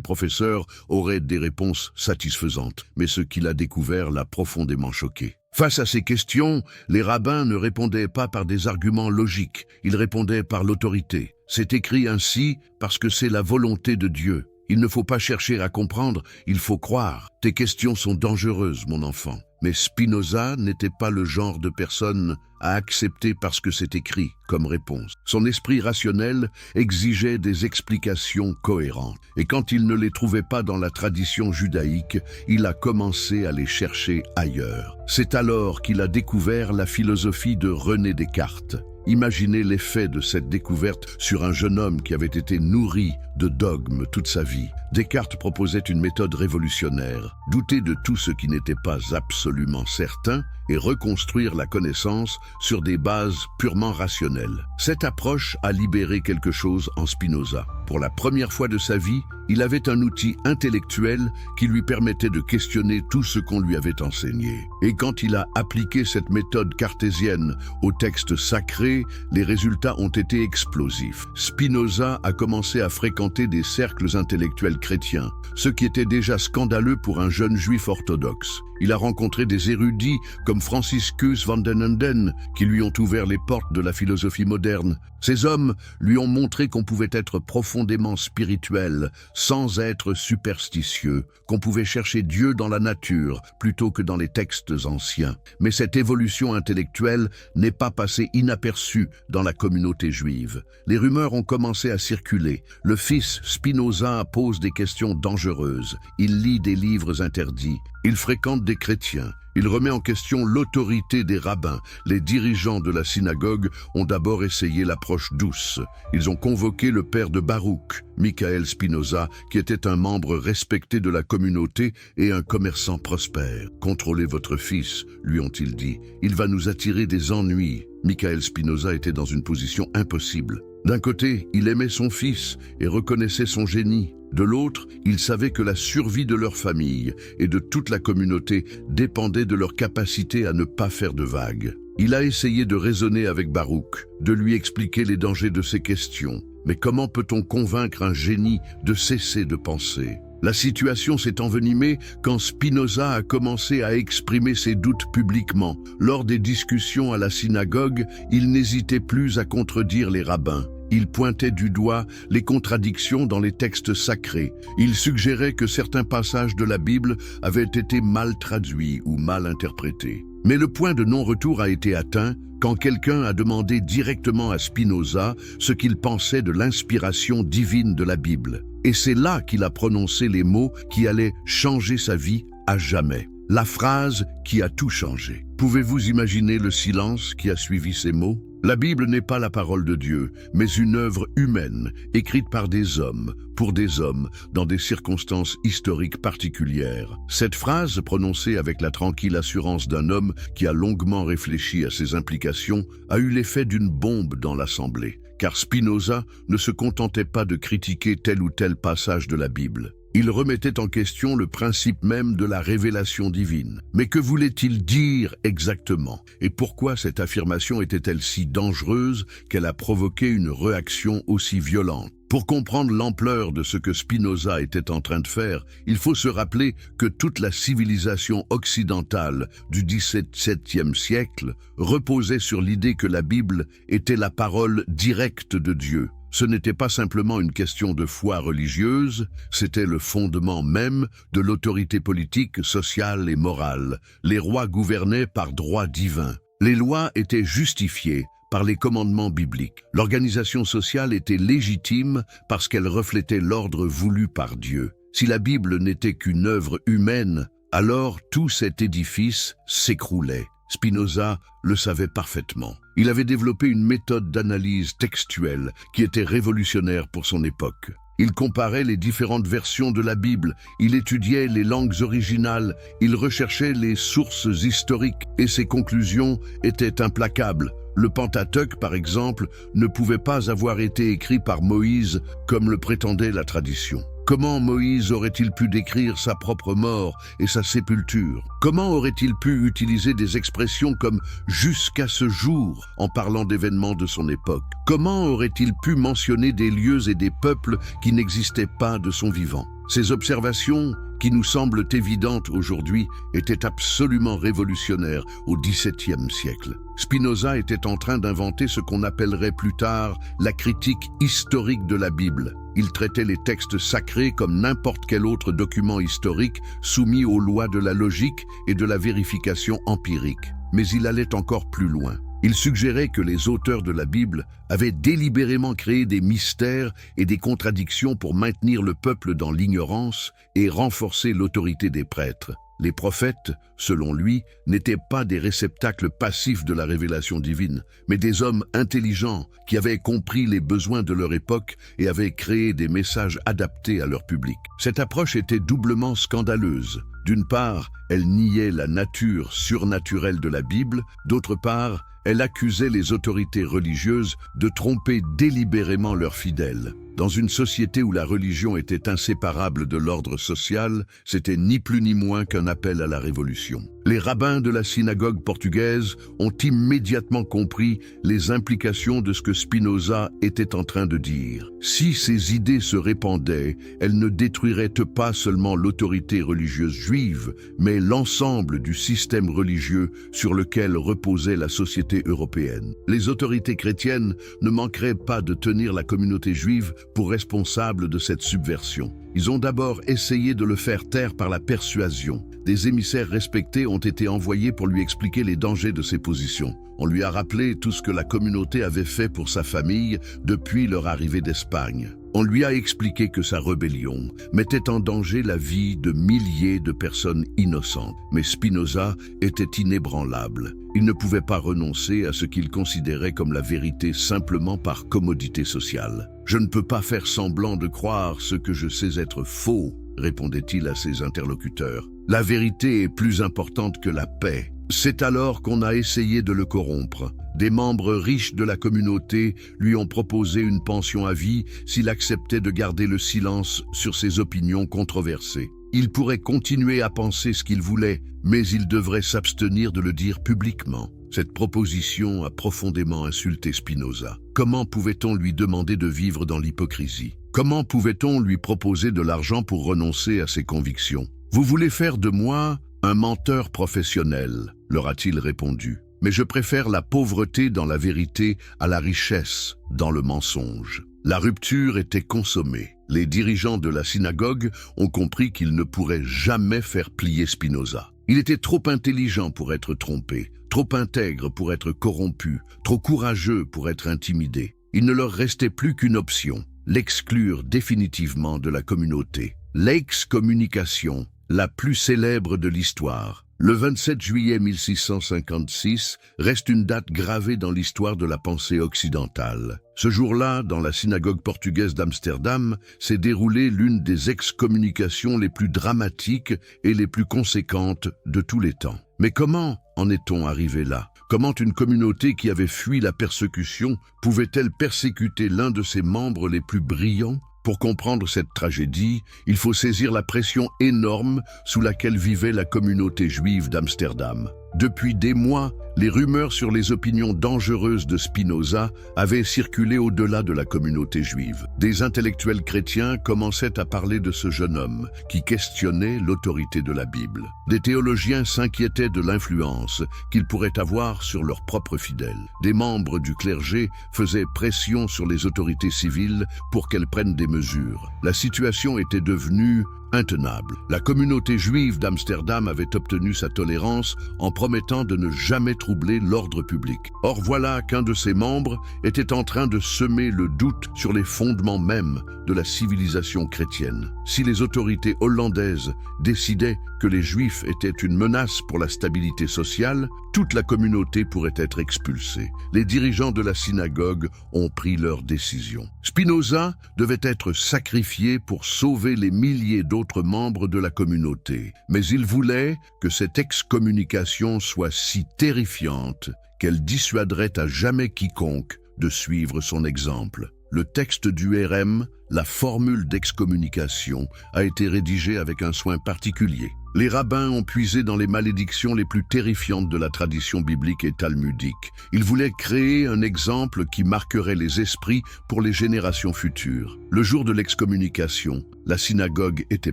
professeurs auraient des réponses satisfaisantes, mais ce qu'il a découvert l'a profondément choqué. Face à ces questions, les rabbins ne répondaient pas par des arguments logiques, ils répondaient par l'autorité. C'est écrit ainsi parce que c'est la volonté de Dieu. Il ne faut pas chercher à comprendre, il faut croire. Tes questions sont dangereuses, mon enfant. Mais Spinoza n'était pas le genre de personne à accepter parce que c'est écrit comme réponse. Son esprit rationnel exigeait des explications cohérentes. Et quand il ne les trouvait pas dans la tradition judaïque, il a commencé à les chercher ailleurs. C'est alors qu'il a découvert la philosophie de René Descartes. Imaginez l'effet de cette découverte sur un jeune homme qui avait été nourri de dogmes toute sa vie. Descartes proposait une méthode révolutionnaire, douter de tout ce qui n'était pas absolument certain et reconstruire la connaissance sur des bases purement rationnelles. Cette approche a libéré quelque chose en Spinoza. Pour la première fois de sa vie, il avait un outil intellectuel qui lui permettait de questionner tout ce qu'on lui avait enseigné. Et quand il a appliqué cette méthode cartésienne au texte sacré, les résultats ont été explosifs. Spinoza a commencé à fréquenter des cercles intellectuels chrétiens, ce qui était déjà scandaleux pour un jeune juif orthodoxe. Il a rencontré des érudits comme Franciscus van den Enden qui lui ont ouvert les portes de la philosophie moderne. Ces hommes lui ont montré qu'on pouvait être profondément spirituel sans être superstitieux, qu'on pouvait chercher Dieu dans la nature plutôt que dans les textes anciens. Mais cette évolution intellectuelle n'est pas passée inaperçue dans la communauté juive. Les rumeurs ont commencé à circuler. Le fils Spinoza pose des questions dangereuses. Il lit des livres interdits. Il fréquente des chrétiens. Il remet en question l'autorité des rabbins. Les dirigeants de la synagogue ont d'abord essayé l'approche douce. Ils ont convoqué le père de Baruch, Michael Spinoza, qui était un membre respecté de la communauté et un commerçant prospère. « Contrôlez votre fils », lui ont-ils dit. « Il va nous attirer des ennuis. » Michael Spinoza était dans une position impossible. D'un côté, il aimait son fils et reconnaissait son génie. De l'autre, il savait que la survie de leur famille et de toute la communauté dépendait de leur capacité à ne pas faire de vagues. Il a essayé de raisonner avec Baruch, de lui expliquer les dangers de ces questions. Mais comment peut-on convaincre un génie de cesser de penser ? La situation s'est envenimée quand Spinoza a commencé à exprimer ses doutes publiquement. Lors des discussions à la synagogue, il n'hésitait plus à contredire les rabbins. Il pointait du doigt les contradictions dans les textes sacrés. Il suggérait que certains passages de la Bible avaient été mal traduits ou mal interprétés. Mais le point de non-retour a été atteint quand quelqu'un a demandé directement à Spinoza ce qu'il pensait de l'inspiration divine de la Bible. Et c'est là qu'il a prononcé les mots qui allaient changer sa vie à jamais. La phrase qui a tout changé. Pouvez-vous imaginer le silence qui a suivi ces mots ? La Bible n'est pas la parole de Dieu, mais une œuvre humaine, écrite par des hommes, pour des hommes, dans des circonstances historiques particulières. Cette phrase, prononcée avec la tranquille assurance d'un homme qui a longuement réfléchi à ses implications, a eu l'effet d'une bombe dans l'Assemblée. Car Spinoza ne se contentait pas de critiquer tel ou tel passage de la Bible. Il remettait en question le principe même de la révélation divine. Mais que voulait-il dire exactement? Et pourquoi cette affirmation était-elle si dangereuse qu'elle a provoqué une réaction aussi violente? Pour comprendre l'ampleur de ce que Spinoza était en train de faire, il faut se rappeler que toute la civilisation occidentale du XVIIe siècle reposait sur l'idée que la Bible était la parole directe de Dieu. Ce n'était pas simplement une question de foi religieuse, c'était le fondement même de l'autorité politique, sociale et morale. Les rois gouvernaient par droit divin. Les lois étaient justifiées par les commandements bibliques. L'organisation sociale était légitime parce qu'elle reflétait l'ordre voulu par Dieu. Si la Bible n'était qu'une œuvre humaine, alors tout cet édifice s'écroulait. Spinoza le savait parfaitement. Il avait développé une méthode d'analyse textuelle qui était révolutionnaire pour son époque. Il comparait les différentes versions de la Bible, il étudiait les langues originales, il recherchait les sources historiques et ses conclusions étaient implacables. Le Pentateuque, par exemple, ne pouvait pas avoir été écrit par Moïse comme le prétendait la tradition. Comment Moïse aurait-il pu décrire sa propre mort et sa sépulture? Comment aurait-il pu utiliser des expressions comme « jusqu'à ce jour » en parlant d'événements de son époque? Comment aurait-il pu mentionner des lieux et des peuples qui n'existaient pas de son vivant? Ces observations, qui nous semblent évidentes aujourd'hui, étaient absolument révolutionnaires au XVIIe siècle. Spinoza était en train d'inventer ce qu'on appellerait plus tard la critique historique de la Bible. Il traitait les textes sacrés comme n'importe quel autre document historique soumis aux lois de la logique et de la vérification empirique. Mais il allait encore plus loin. Il suggérait que les auteurs de la Bible avaient délibérément créé des mystères et des contradictions pour maintenir le peuple dans l'ignorance et renforcer l'autorité des prêtres. Les prophètes, selon lui, n'étaient pas des réceptacles passifs de la révélation divine, mais des hommes intelligents qui avaient compris les besoins de leur époque et avaient créé des messages adaptés à leur public. Cette approche était doublement scandaleuse. D'une part, elle niait la nature surnaturelle de la Bible, d'autre part, elle accusait les autorités religieuses de tromper délibérément leurs fidèles. Dans une société où la religion était inséparable de l'ordre social, c'était ni plus ni moins qu'un appel à la révolution. Les rabbins de la synagogue portugaise ont immédiatement compris les implications de ce que Spinoza était en train de dire. Si ces idées se répandaient, elles ne détruiraient pas seulement l'autorité religieuse juive, mais l'ensemble du système religieux sur lequel reposait la société européenne. Les autorités chrétiennes ne manqueraient pas de tenir la communauté juive pour responsable de cette subversion. Ils ont d'abord essayé de le faire taire par la persuasion. Des émissaires respectés ont été envoyés pour lui expliquer les dangers de ses positions. On lui a rappelé tout ce que la communauté avait fait pour sa famille depuis leur arrivée d'Espagne. On lui a expliqué que sa rébellion mettait en danger la vie de milliers de personnes innocentes. Mais Spinoza était inébranlable. Il ne pouvait pas renoncer à ce qu'il considérait comme la vérité simplement par commodité sociale. « Je ne peux pas faire semblant de croire ce que je sais être faux », répondait-il à ses interlocuteurs. « La vérité est plus importante que la paix. » C'est alors qu'on a essayé de le corrompre. Des membres riches de la communauté lui ont proposé une pension à vie s'il acceptait de garder le silence sur ses opinions controversées. Il pourrait continuer à penser ce qu'il voulait, mais il devrait s'abstenir de le dire publiquement. Cette proposition a profondément insulté Spinoza. Comment pouvait-on lui demander de vivre dans l'hypocrisie? Comment pouvait-on lui proposer de l'argent pour renoncer à ses convictions? « Vous voulez faire de moi un menteur professionnel », leur a-t-il répondu. « Mais je préfère la pauvreté dans la vérité à la richesse dans le mensonge. » La rupture était consommée. Les dirigeants de la synagogue ont compris qu'ils ne pourraient jamais faire plier Spinoza. Il était trop intelligent pour être trompé, trop intègre pour être corrompu, trop courageux pour être intimidé. Il ne leur restait plus qu'une option, l'exclure définitivement de la communauté. L'excommunication, la plus célèbre de l'histoire. Le 27 juillet 1656 reste une date gravée dans l'histoire de la pensée occidentale. Ce jour-là, dans la synagogue portugaise d'Amsterdam, s'est déroulée l'une des excommunications les plus dramatiques et les plus conséquentes de tous les temps. Mais comment en est-on arrivé là? Comment une communauté qui avait fui la persécution pouvait-elle persécuter l'un de ses membres les plus brillants? Pour comprendre cette tragédie, il faut saisir la pression énorme sous laquelle vivait la communauté juive d'Amsterdam. Depuis des mois, les rumeurs sur les opinions dangereuses de Spinoza avaient circulé au-delà de la communauté juive. Des intellectuels chrétiens commençaient à parler de ce jeune homme qui questionnait l'autorité de la Bible. Des théologiens s'inquiétaient de l'influence qu'il pourrait avoir sur leurs propres fidèles. Des membres du clergé faisaient pression sur les autorités civiles pour qu'elles prennent des mesures. La situation était devenue intenable. La communauté juive d'Amsterdam avait obtenu sa tolérance en promettant de ne jamais troubler l'ordre public. Or voilà qu'un de ses membres était en train de semer le doute sur les fondements mêmes de la civilisation chrétienne. Si les autorités hollandaises décidaient que les Juifs étaient une menace pour la stabilité sociale, toute la communauté pourrait être expulsée. Les dirigeants de la synagogue ont pris leur décision. Spinoza devait être sacrifié pour sauver les milliers d'autres membres de la communauté. Mais il voulait que cette excommunication soit si terrifiante qu'elle dissuaderait à jamais quiconque de suivre son exemple. Le texte du RM, la formule d'excommunication, a été rédigé avec un soin particulier. Les rabbins ont puisé dans les malédictions les plus terrifiantes de la tradition biblique et talmudique. Ils voulaient créer un exemple qui marquerait les esprits pour les générations futures. Le jour de l'excommunication, la synagogue était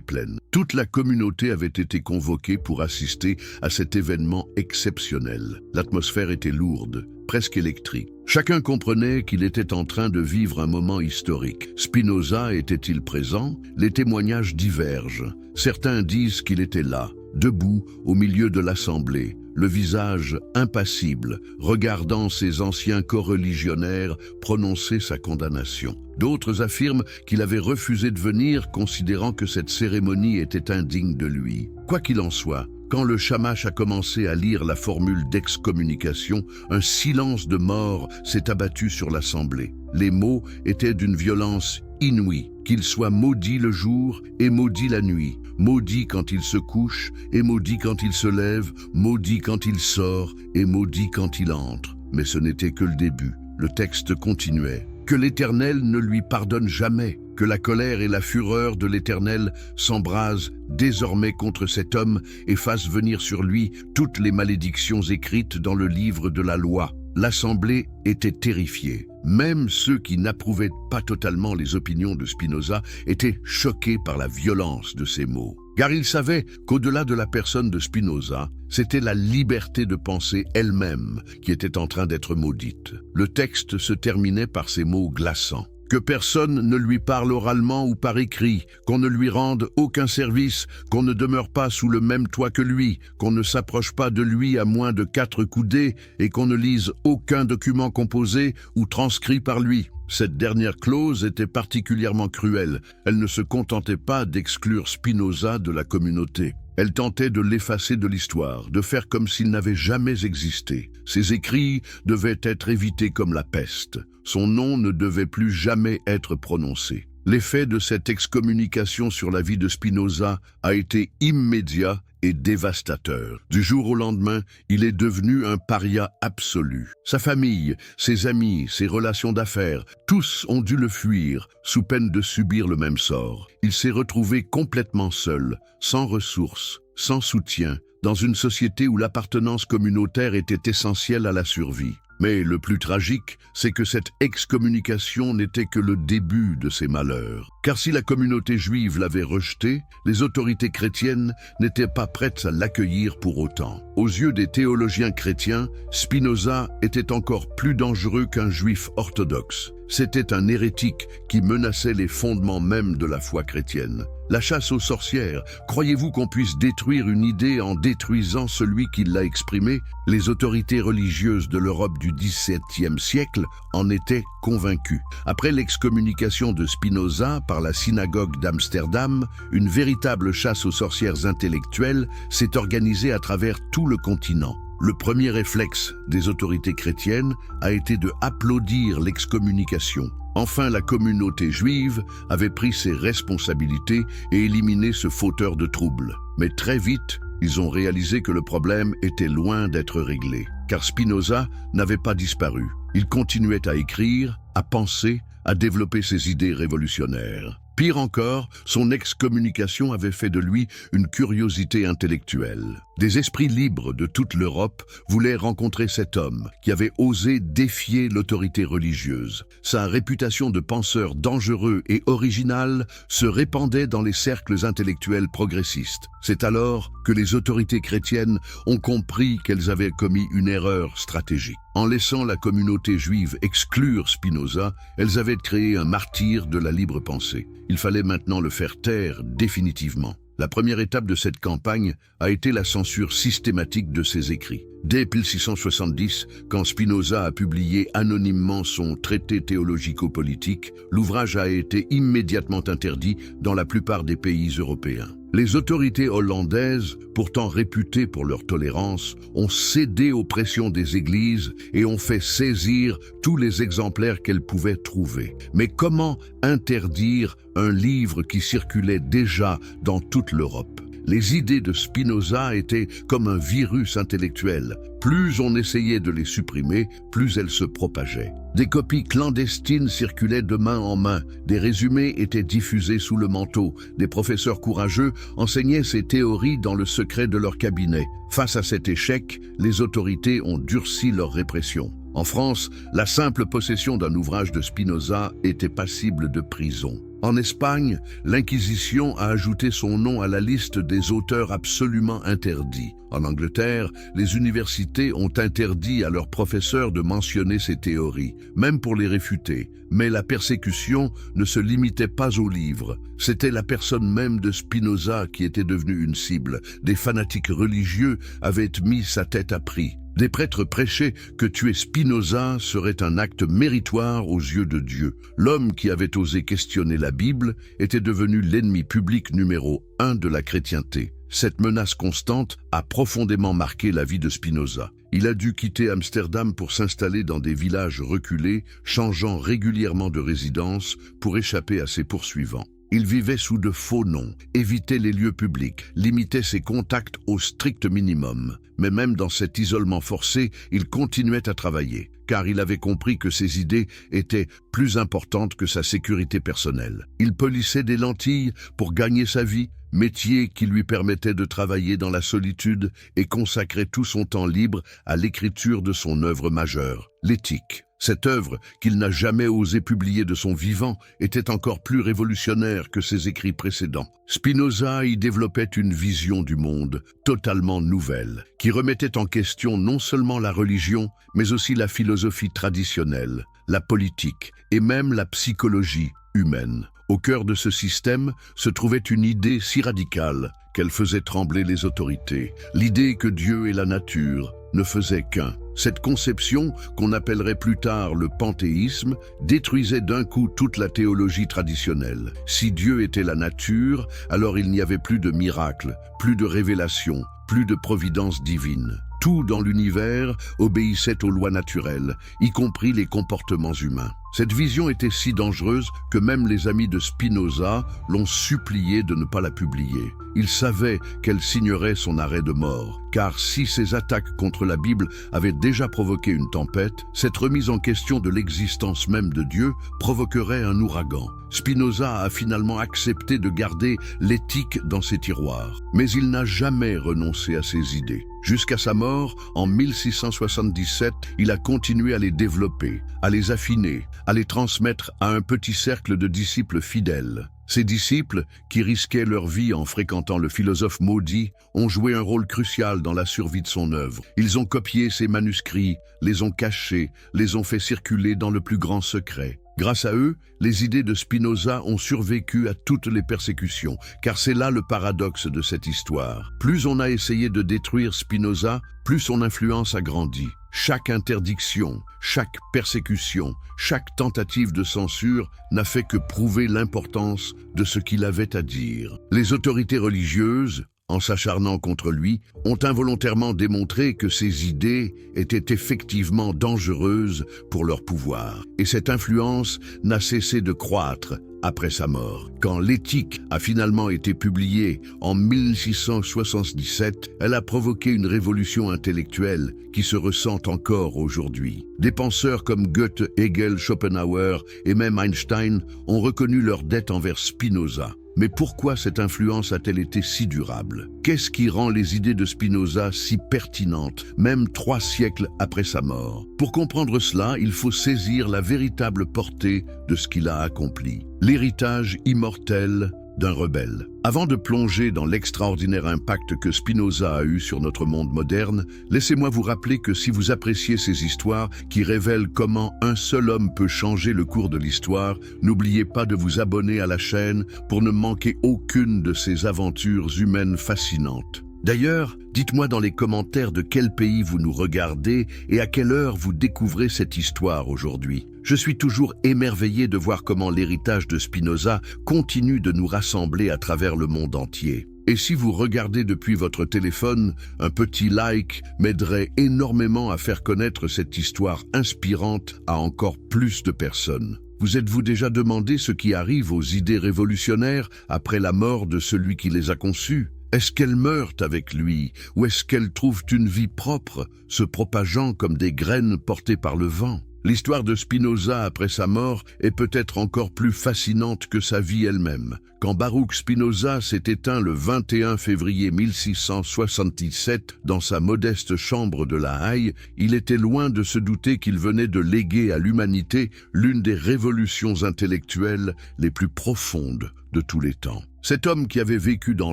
pleine. Toute la communauté avait été convoquée pour assister à cet événement exceptionnel. L'atmosphère était lourde, presque électrique. Chacun comprenait qu'il était en train de vivre un moment historique. Spinoza était-il présent? Les témoignages divergent. Certains disent qu'il était là, debout au milieu de l'assemblée, le visage impassible, regardant ses anciens coreligionnaires prononcer sa condamnation. D'autres affirment qu'il avait refusé de venir, considérant que cette cérémonie était indigne de lui. Quoi qu'il en soit, quand le shamash a commencé à lire la formule d'excommunication, un silence de mort s'est abattu sur l'assemblée. Les mots étaient d'une violence inouïe. Qu'il soit maudit le jour et maudit la nuit, maudit quand il se couche et maudit quand il se lève, maudit quand il sort et maudit quand il entre. Mais ce n'était que le début. Le texte continuait. Que l'Éternel ne lui pardonne jamais, que la colère et la fureur de l'Éternel s'embrasent désormais contre cet homme et fassent venir sur lui toutes les malédictions écrites dans le livre de la loi. L'assemblée était terrifiée. Même ceux qui n'approuvaient pas totalement les opinions de Spinoza étaient choqués par la violence de ces mots. Car ils savaient qu'au-delà de la personne de Spinoza, c'était la liberté de penser elle-même qui était en train d'être maudite. Le texte se terminait par ces mots glaçants. Que personne ne lui parle oralement ou par écrit, qu'on ne lui rende aucun service, qu'on ne demeure pas sous le même toit que lui, qu'on ne s'approche pas de lui à moins de 4 coudées et qu'on ne lise aucun document composé ou transcrit par lui. Cette dernière clause était particulièrement cruelle. Elle ne se contentait pas d'exclure Spinoza de la communauté. Elle tentait de l'effacer de l'histoire, de faire comme s'il n'avait jamais existé. Ses écrits devaient être évités comme la peste. Son nom ne devait plus jamais être prononcé. L'effet de cette excommunication sur la vie de Spinoza a été immédiat et dévastateur. Du jour au lendemain, il est devenu un paria absolu. Sa famille, ses amis, ses relations d'affaires, tous ont dû le fuir, sous peine de subir le même sort. Il s'est retrouvé complètement seul, sans ressources, sans soutien, dans une société où l'appartenance communautaire était essentielle à la survie. Mais le plus tragique, c'est que cette excommunication n'était que le début de ses malheurs. Car si la communauté juive l'avait rejeté, les autorités chrétiennes n'étaient pas prêtes à l'accueillir pour autant. Aux yeux des théologiens chrétiens, Spinoza était encore plus dangereux qu'un juif orthodoxe. C'était un hérétique qui menaçait les fondements mêmes de la foi chrétienne. La chasse aux sorcières, croyez-vous qu'on puisse détruire une idée en détruisant celui qui l'a exprimée? Les autorités religieuses de l'Europe du XVIIe siècle en étaient convaincues. Après l'excommunication de Spinoza par la synagogue d'Amsterdam, une véritable chasse aux sorcières intellectuelles s'est organisée à travers tout le continent. Le premier réflexe des autorités chrétiennes a été de applaudir l'excommunication. Enfin, la communauté juive avait pris ses responsabilités et éliminé ce fauteur de troubles. Mais très vite, ils ont réalisé que le problème était loin d'être réglé, car Spinoza n'avait pas disparu. Il continuait à écrire, à penser, à développer ses idées révolutionnaires. Pire encore, son excommunication avait fait de lui une curiosité intellectuelle. Des esprits libres de toute l'Europe voulaient rencontrer cet homme qui avait osé défier l'autorité religieuse. Sa réputation de penseur dangereux et original se répandait dans les cercles intellectuels progressistes. C'est alors que les autorités chrétiennes ont compris qu'elles avaient commis une erreur stratégique. En laissant la communauté juive exclure Spinoza, elles avaient créé un martyr de la libre pensée. Il fallait maintenant le faire taire définitivement. La première étape de cette campagne a été la censure systématique de ses écrits. Dès 1670, quand Spinoza a publié anonymement son traité théologico-politique, l'ouvrage a été immédiatement interdit dans la plupart des pays européens. Les autorités hollandaises, pourtant réputées pour leur tolérance, ont cédé aux pressions des églises et ont fait saisir tous les exemplaires qu'elles pouvaient trouver. Mais comment interdire un livre qui circulait déjà dans toute l'Europe? Les idées de Spinoza étaient comme un virus intellectuel. Plus on essayait de les supprimer, plus elles se propageaient. Des copies clandestines circulaient de main en main, des résumés étaient diffusés sous le manteau, des professeurs courageux enseignaient ces théories dans le secret de leur cabinet. Face à cet échec, les autorités ont durci leur répression. En France, la simple possession d'un ouvrage de Spinoza était passible de prison. En Espagne, l'Inquisition a ajouté son nom à la liste des auteurs absolument interdits. En Angleterre, les universités ont interdit à leurs professeurs de mentionner ces théories, même pour les réfuter. Mais la persécution ne se limitait pas aux livres. C'était la personne même de Spinoza qui était devenue une cible. Des fanatiques religieux avaient mis sa tête à prix. Des prêtres prêchaient que tuer Spinoza serait un acte méritoire aux yeux de Dieu. L'homme qui avait osé questionner la Bible était devenu l'ennemi public numéro 1 de la chrétienté. Cette menace constante a profondément marqué la vie de Spinoza. Il a dû quitter Amsterdam pour s'installer dans des villages reculés, changeant régulièrement de résidence pour échapper à ses poursuivants. Il vivait sous de faux noms, évitait les lieux publics, limitait ses contacts au strict minimum. Mais même dans cet isolement forcé, il continuait à travailler, car il avait compris que ses idées étaient plus importantes que sa sécurité personnelle. Il polissait des lentilles pour gagner sa vie, métier qui lui permettait de travailler dans la solitude et consacrait tout son temps libre à l'écriture de son œuvre majeure, l'Éthique. Cette œuvre, qu'il n'a jamais osé publier de son vivant, était encore plus révolutionnaire que ses écrits précédents. Spinoza y développait une vision du monde totalement nouvelle, qui remettait en question non seulement la religion, mais aussi la philosophie traditionnelle, la politique et même la psychologie humaine. Au cœur de ce système se trouvait une idée si radicale qu'elle faisait trembler les autorités, l'idée que Dieu et la nature ne faisaient qu'un. Cette conception, qu'on appellerait plus tard le panthéisme, détruisait d'un coup toute la théologie traditionnelle. Si Dieu était la nature, alors il n'y avait plus de miracles, plus de révélations, plus de providence divine. Tout dans l'univers obéissait aux lois naturelles, y compris les comportements humains. Cette vision était si dangereuse que même les amis de Spinoza l'ont supplié de ne pas la publier. Ils savaient qu'elle signerait son arrêt de mort, car si ces attaques contre la Bible avaient déjà provoqué une tempête, cette remise en question de l'existence même de Dieu provoquerait un ouragan. Spinoza a finalement accepté de garder l'éthique dans ses tiroirs, mais il n'a jamais renoncé à ses idées. Jusqu'à sa mort, en 1677, il a continué à les développer, à les affiner, à les transmettre à un petit cercle de disciples fidèles. Ces disciples, qui risquaient leur vie en fréquentant le philosophe maudit, ont joué un rôle crucial dans la survie de son œuvre. Ils ont copié ses manuscrits, les ont cachés, les ont fait circuler dans le plus grand secret. Grâce à eux, les idées de Spinoza ont survécu à toutes les persécutions, car c'est là le paradoxe de cette histoire. Plus on a essayé de détruire Spinoza, plus son influence a grandi. Chaque interdiction, chaque persécution, chaque tentative de censure n'a fait que prouver l'importance de ce qu'il avait à dire. Les autorités religieuses, en s'acharnant contre lui, ont involontairement démontré que ses idées étaient effectivement dangereuses pour leur pouvoir. Et cette influence n'a cessé de croître après sa mort. Quand l'Éthique a finalement été publiée en 1677, elle a provoqué une révolution intellectuelle qui se ressent encore aujourd'hui. Des penseurs comme Goethe, Hegel, Schopenhauer et même Einstein ont reconnu leur dette envers Spinoza. Mais pourquoi cette influence a-t-elle été si durable? Qu'est-ce qui rend les idées de Spinoza si pertinentes, même 3 siècles après sa mort? Pour comprendre cela, il faut saisir la véritable portée de ce qu'il a accompli. L'héritage immortel d'un rebelle. Avant de plonger dans l'extraordinaire impact que Spinoza a eu sur notre monde moderne, laissez-moi vous rappeler que si vous appréciez ces histoires qui révèlent comment un seul homme peut changer le cours de l'histoire, n'oubliez pas de vous abonner à la chaîne pour ne manquer aucune de ces aventures humaines fascinantes. D'ailleurs, dites-moi dans les commentaires de quel pays vous nous regardez et à quelle heure vous découvrez cette histoire aujourd'hui. Je suis toujours émerveillé de voir comment l'héritage de Spinoza continue de nous rassembler à travers le monde entier. Et si vous regardez depuis votre téléphone, un petit like m'aiderait énormément à faire connaître cette histoire inspirante à encore plus de personnes. Vous êtes-vous déjà demandé ce qui arrive aux idées révolutionnaires après la mort de celui qui les a conçues? Est-ce qu'elles meurent avec lui ou est-ce qu'elles trouvent une vie propre, se propageant comme des graines portées par le vent? L'histoire de Spinoza après sa mort est peut-être encore plus fascinante que sa vie elle-même. Quand Baruch Spinoza s'est éteint le 21 février 1677 dans sa modeste chambre de La Haye, il était loin de se douter qu'il venait de léguer à l'humanité l'une des révolutions intellectuelles les plus profondes de tous les temps. Cet homme qui avait vécu dans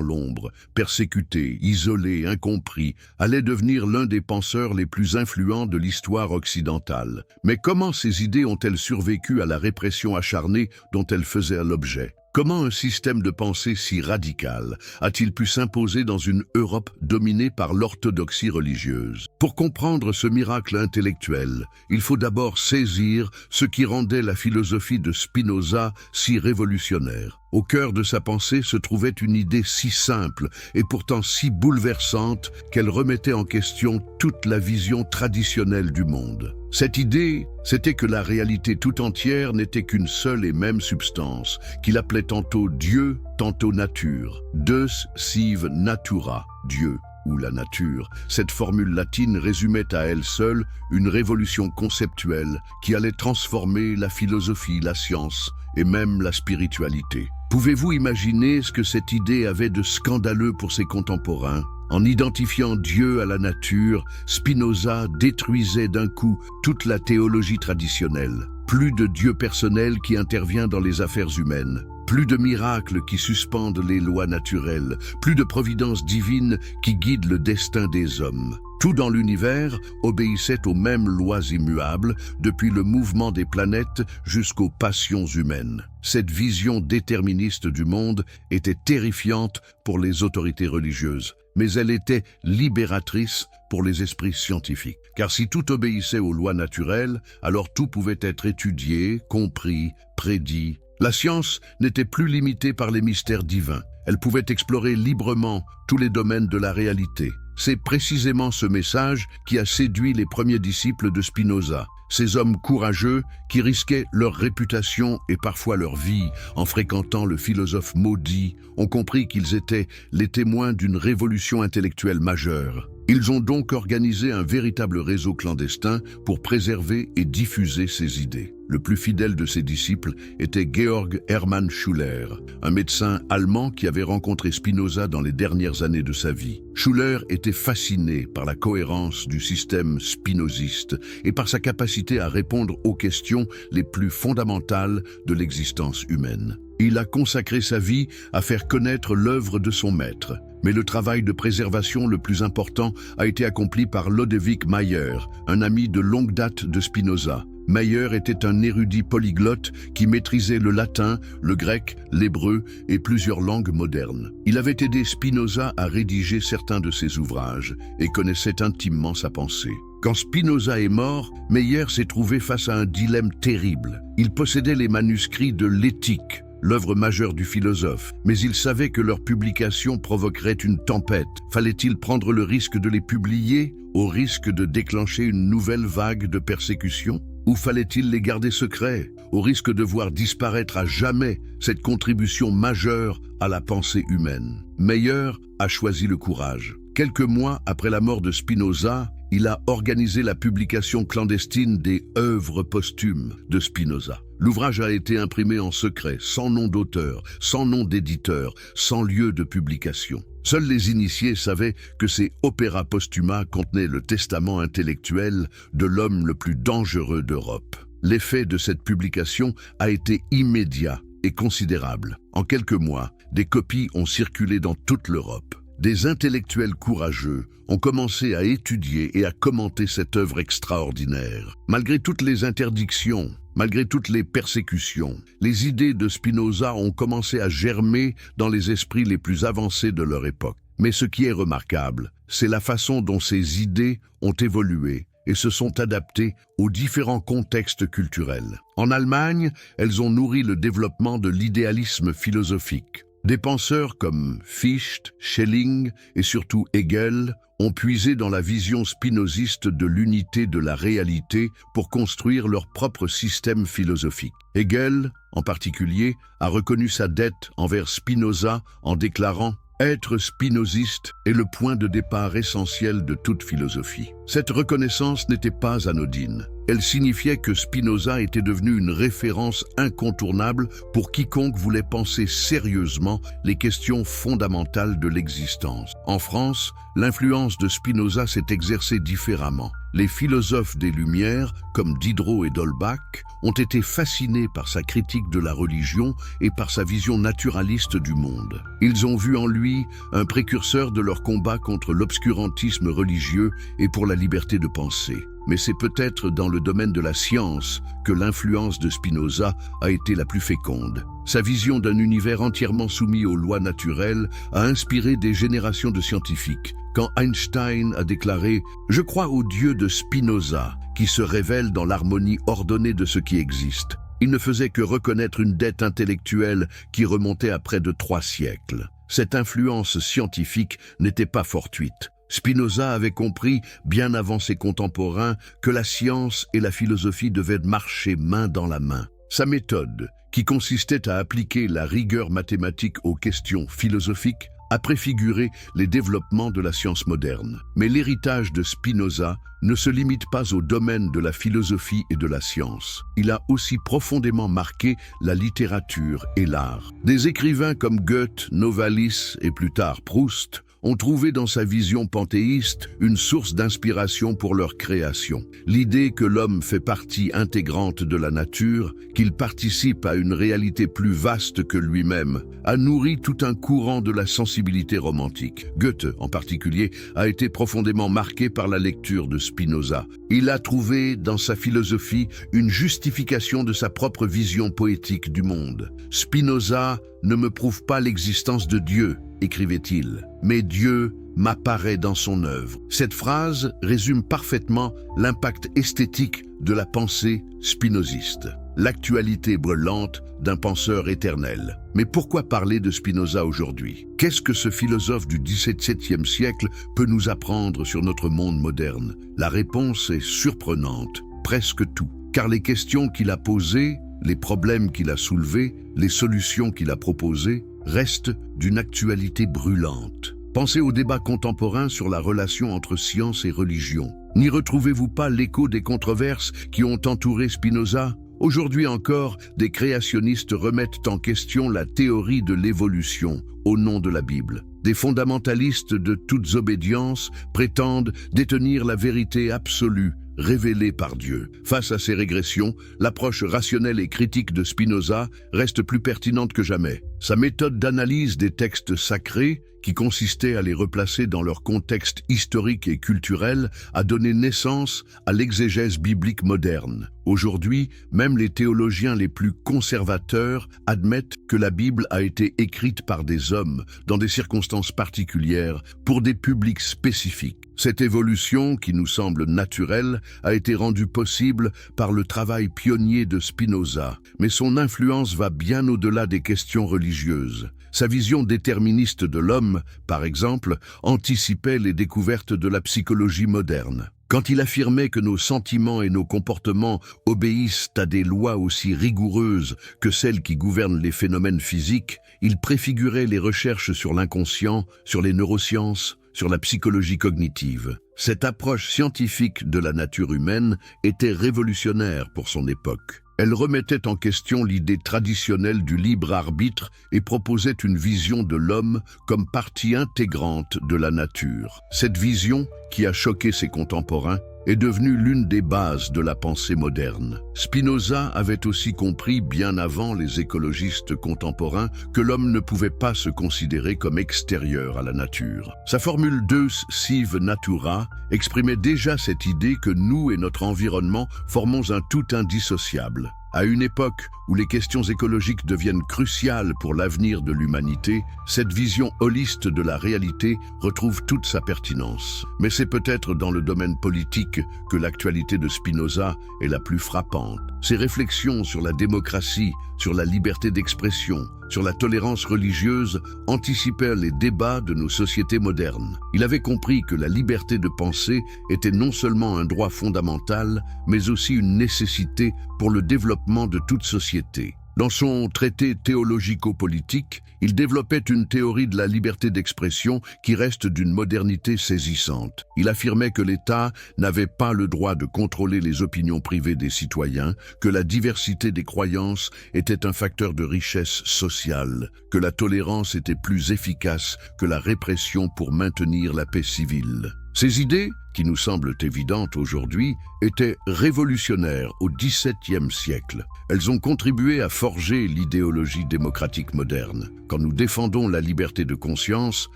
l'ombre, persécuté, isolé, incompris, allait devenir l'un des penseurs les plus influents de l'histoire occidentale. Mais comment ces idées ont-elles survécu à la répression acharnée dont elles faisaient l'objet? Comment un système de pensée si radical a-t-il pu s'imposer dans une Europe dominée par l'orthodoxie religieuse? Pour comprendre ce miracle intellectuel, il faut d'abord saisir ce qui rendait la philosophie de Spinoza si révolutionnaire. Au cœur de sa pensée se trouvait une idée si simple et pourtant si bouleversante qu'elle remettait en question toute la vision traditionnelle du monde. Cette idée, c'était que la réalité tout entière n'était qu'une seule et même substance, qu'il appelait tantôt Dieu, tantôt nature. Deus sive natura, Dieu ou la nature. Cette formule latine résumait à elle seule une révolution conceptuelle qui allait transformer la philosophie, la science et même la spiritualité. Pouvez-vous imaginer ce que cette idée avait de scandaleux pour ses contemporains? En identifiant Dieu à la nature, Spinoza détruisait d'un coup toute la théologie traditionnelle. Plus de Dieu personnel qui intervient dans les affaires humaines. Plus de miracles qui suspendent les lois naturelles. Plus de providence divine qui guide le destin des hommes. Tout dans l'univers obéissait aux mêmes lois immuables, depuis le mouvement des planètes jusqu'aux passions humaines. Cette vision déterministe du monde était terrifiante pour les autorités religieuses, mais elle était libératrice pour les esprits scientifiques. Car si tout obéissait aux lois naturelles, alors tout pouvait être étudié, compris, prédit. La science n'était plus limitée par les mystères divins. Elle pouvait explorer librement tous les domaines de la réalité. C'est précisément ce message qui a séduit les premiers disciples de Spinoza. Ces hommes courageux qui risquaient leur réputation et parfois leur vie en fréquentant le philosophe maudit ont compris qu'ils étaient les témoins d'une révolution intellectuelle majeure. Ils ont donc organisé un véritable réseau clandestin pour préserver et diffuser ces idées. Le plus fidèle de ses disciples était Georg Hermann Schuller, un médecin allemand qui avait rencontré Spinoza dans les dernières années de sa vie. Schuller était fasciné par la cohérence du système spinoziste et par sa capacité à répondre aux questions les plus fondamentales de l'existence humaine. Il a consacré sa vie à faire connaître l'œuvre de son maître. Mais le travail de préservation le plus important a été accompli par Lodewijk Mayer, un ami de longue date de Spinoza. Mayer était un érudit polyglotte qui maîtrisait le latin, le grec, l'hébreu et plusieurs langues modernes. Il avait aidé Spinoza à rédiger certains de ses ouvrages et connaissait intimement sa pensée. Quand Spinoza est mort, Mayer s'est trouvé face à un dilemme terrible. Il possédait les manuscrits de l'Éthique, l'œuvre majeure du philosophe, mais il savait que leur publication provoquerait une tempête. Fallait-il prendre le risque de les publier, au risque de déclencher une nouvelle vague de persécution? Ou fallait-il les garder secrets, au risque de voir disparaître à jamais cette contribution majeure à la pensée humaine? Meyer a choisi le courage. Quelques mois après la mort de Spinoza, il a organisé la publication clandestine des œuvres posthumes de Spinoza. L'ouvrage a été imprimé en secret, sans nom d'auteur, sans nom d'éditeur, sans lieu de publication. Seuls les initiés savaient que ces opéra postuma contenaient le testament intellectuel de l'homme le plus dangereux d'Europe. L'effet de cette publication a été immédiat et considérable. En quelques mois, des copies ont circulé dans toute l'Europe. Des intellectuels courageux ont commencé à étudier et à commenter cette œuvre extraordinaire. Malgré toutes les interdictions, malgré toutes les persécutions, les idées de Spinoza ont commencé à germer dans les esprits les plus avancés de leur époque. Mais ce qui est remarquable, c'est la façon dont ces idées ont évolué et se sont adaptées aux différents contextes culturels. En Allemagne, elles ont nourri le développement de l'idéalisme philosophique. Des penseurs comme Fichte, Schelling et surtout Hegel ont puisé dans la vision spinoziste de l'unité de la réalité pour construire leur propre système philosophique. Hegel, en particulier, a reconnu sa dette envers Spinoza en déclarant « Être spinoziste est le point de départ essentiel de toute philosophie ». Cette reconnaissance n'était pas anodine. Elle signifiait que Spinoza était devenu une référence incontournable pour quiconque voulait penser sérieusement les questions fondamentales de l'existence. En France, l'influence de Spinoza s'est exercée différemment. Les philosophes des Lumières, comme Diderot et d'Holbach, ont été fascinés par sa critique de la religion et par sa vision naturaliste du monde. Ils ont vu en lui un précurseur de leur combat contre l'obscurantisme religieux et pour la liberté de penser. Mais c'est peut-être dans le domaine de la science que l'influence de Spinoza a été la plus féconde. Sa vision d'un univers entièrement soumis aux lois naturelles a inspiré des générations de scientifiques. Quand Einstein a déclaré « Je crois au Dieu de Spinoza, qui se révèle dans l'harmonie ordonnée de ce qui existe », il ne faisait que reconnaître une dette intellectuelle qui remontait à près de 3 siècles. Cette influence scientifique n'était pas fortuite. Spinoza avait compris, bien avant ses contemporains, que la science et la philosophie devaient marcher main dans la main. Sa méthode, qui consistait à appliquer la rigueur mathématique aux questions philosophiques, a préfiguré les développements de la science moderne. Mais l'héritage de Spinoza ne se limite pas au domaine de la philosophie et de la science. Il a aussi profondément marqué la littérature et l'art. Des écrivains comme Goethe, Novalis et plus tard Proust ont trouvé dans sa vision panthéiste une source d'inspiration pour leur création. L'idée que l'homme fait partie intégrante de la nature, qu'il participe à une réalité plus vaste que lui-même, a nourri tout un courant de la sensibilité romantique. Goethe, en particulier, a été profondément marqué par la lecture de Spinoza. Il a trouvé dans sa philosophie une justification de sa propre vision poétique du monde. Spinoza ne me prouve pas l'existence de Dieu, écrivait-il, mais Dieu m'apparaît dans son œuvre. Cette phrase résume parfaitement l'impact esthétique de la pensée spinoziste, l'actualité brûlante d'un penseur éternel. Mais pourquoi parler de Spinoza aujourd'hui? Qu'est-ce que ce philosophe du XVIIe siècle peut nous apprendre sur notre monde moderne? La réponse est surprenante, presque tout, car les questions qu'il a posées, les problèmes qu'il a soulevés, les solutions qu'il a proposées, restent d'une actualité brûlante. Pensez au débat contemporain sur la relation entre science et religion. N'y retrouvez-vous pas l'écho des controverses qui ont entouré Spinoza? Aujourd'hui encore, des créationnistes remettent en question la théorie de l'évolution au nom de la Bible. Des fondamentalistes de toutes obédiences prétendent détenir la vérité absolue, révélée par Dieu. Face à ces régressions, l'approche rationnelle et critique de Spinoza reste plus pertinente que jamais. Sa méthode d'analyse des textes sacrés, qui consistait à les replacer dans leur contexte historique et culturel, a donné naissance à l'exégèse biblique moderne. Aujourd'hui, même les théologiens les plus conservateurs admettent que la Bible a été écrite par des hommes, dans des circonstances particulières, pour des publics spécifiques. Cette évolution, qui nous semble naturelle, a été rendue possible par le travail pionnier de Spinoza, mais son influence va bien au-delà des questions religieuses. Sa vision déterministe de l'homme, par exemple, anticipait les découvertes de la psychologie moderne. Quand il affirmait que nos sentiments et nos comportements obéissent à des lois aussi rigoureuses que celles qui gouvernent les phénomènes physiques, il préfigurait les recherches sur l'inconscient, sur les neurosciences, sur la psychologie cognitive. Cette approche scientifique de la nature humaine était révolutionnaire pour son époque. Elle remettait en question l'idée traditionnelle du libre arbitre et proposait une vision de l'homme comme partie intégrante de la nature. Cette vision, qui a choqué ses contemporains, est devenue l'une des bases de la pensée moderne. Spinoza avait aussi compris, bien avant les écologistes contemporains, que l'homme ne pouvait pas se considérer comme extérieur à la nature. Sa formule Deus sive natura exprimait déjà cette idée que nous et notre environnement formons un tout indissociable. À une époque où les questions écologiques deviennent cruciales pour l'avenir de l'humanité, cette vision holiste de la réalité retrouve toute sa pertinence. Mais c'est peut-être dans le domaine politique que l'actualité de Spinoza est la plus frappante. Ses réflexions sur la démocratie, sur la liberté d'expression, sur la tolérance religieuse anticipèrent les débats de nos sociétés modernes. Il avait compris que la liberté de penser était non seulement un droit fondamental, mais aussi une nécessité pour le développement de toute société. Dans son traité théologico-politique, il développait une théorie de la liberté d'expression qui reste d'une modernité saisissante. Il affirmait que l'État n'avait pas le droit de contrôler les opinions privées des citoyens, que la diversité des croyances était un facteur de richesse sociale, que la tolérance était plus efficace que la répression pour maintenir la paix civile. Ces idées, qui nous semblent évidentes aujourd'hui, étaient révolutionnaires au XVIIe siècle. Elles ont contribué à forger l'idéologie démocratique moderne. Quand nous défendons la liberté de conscience,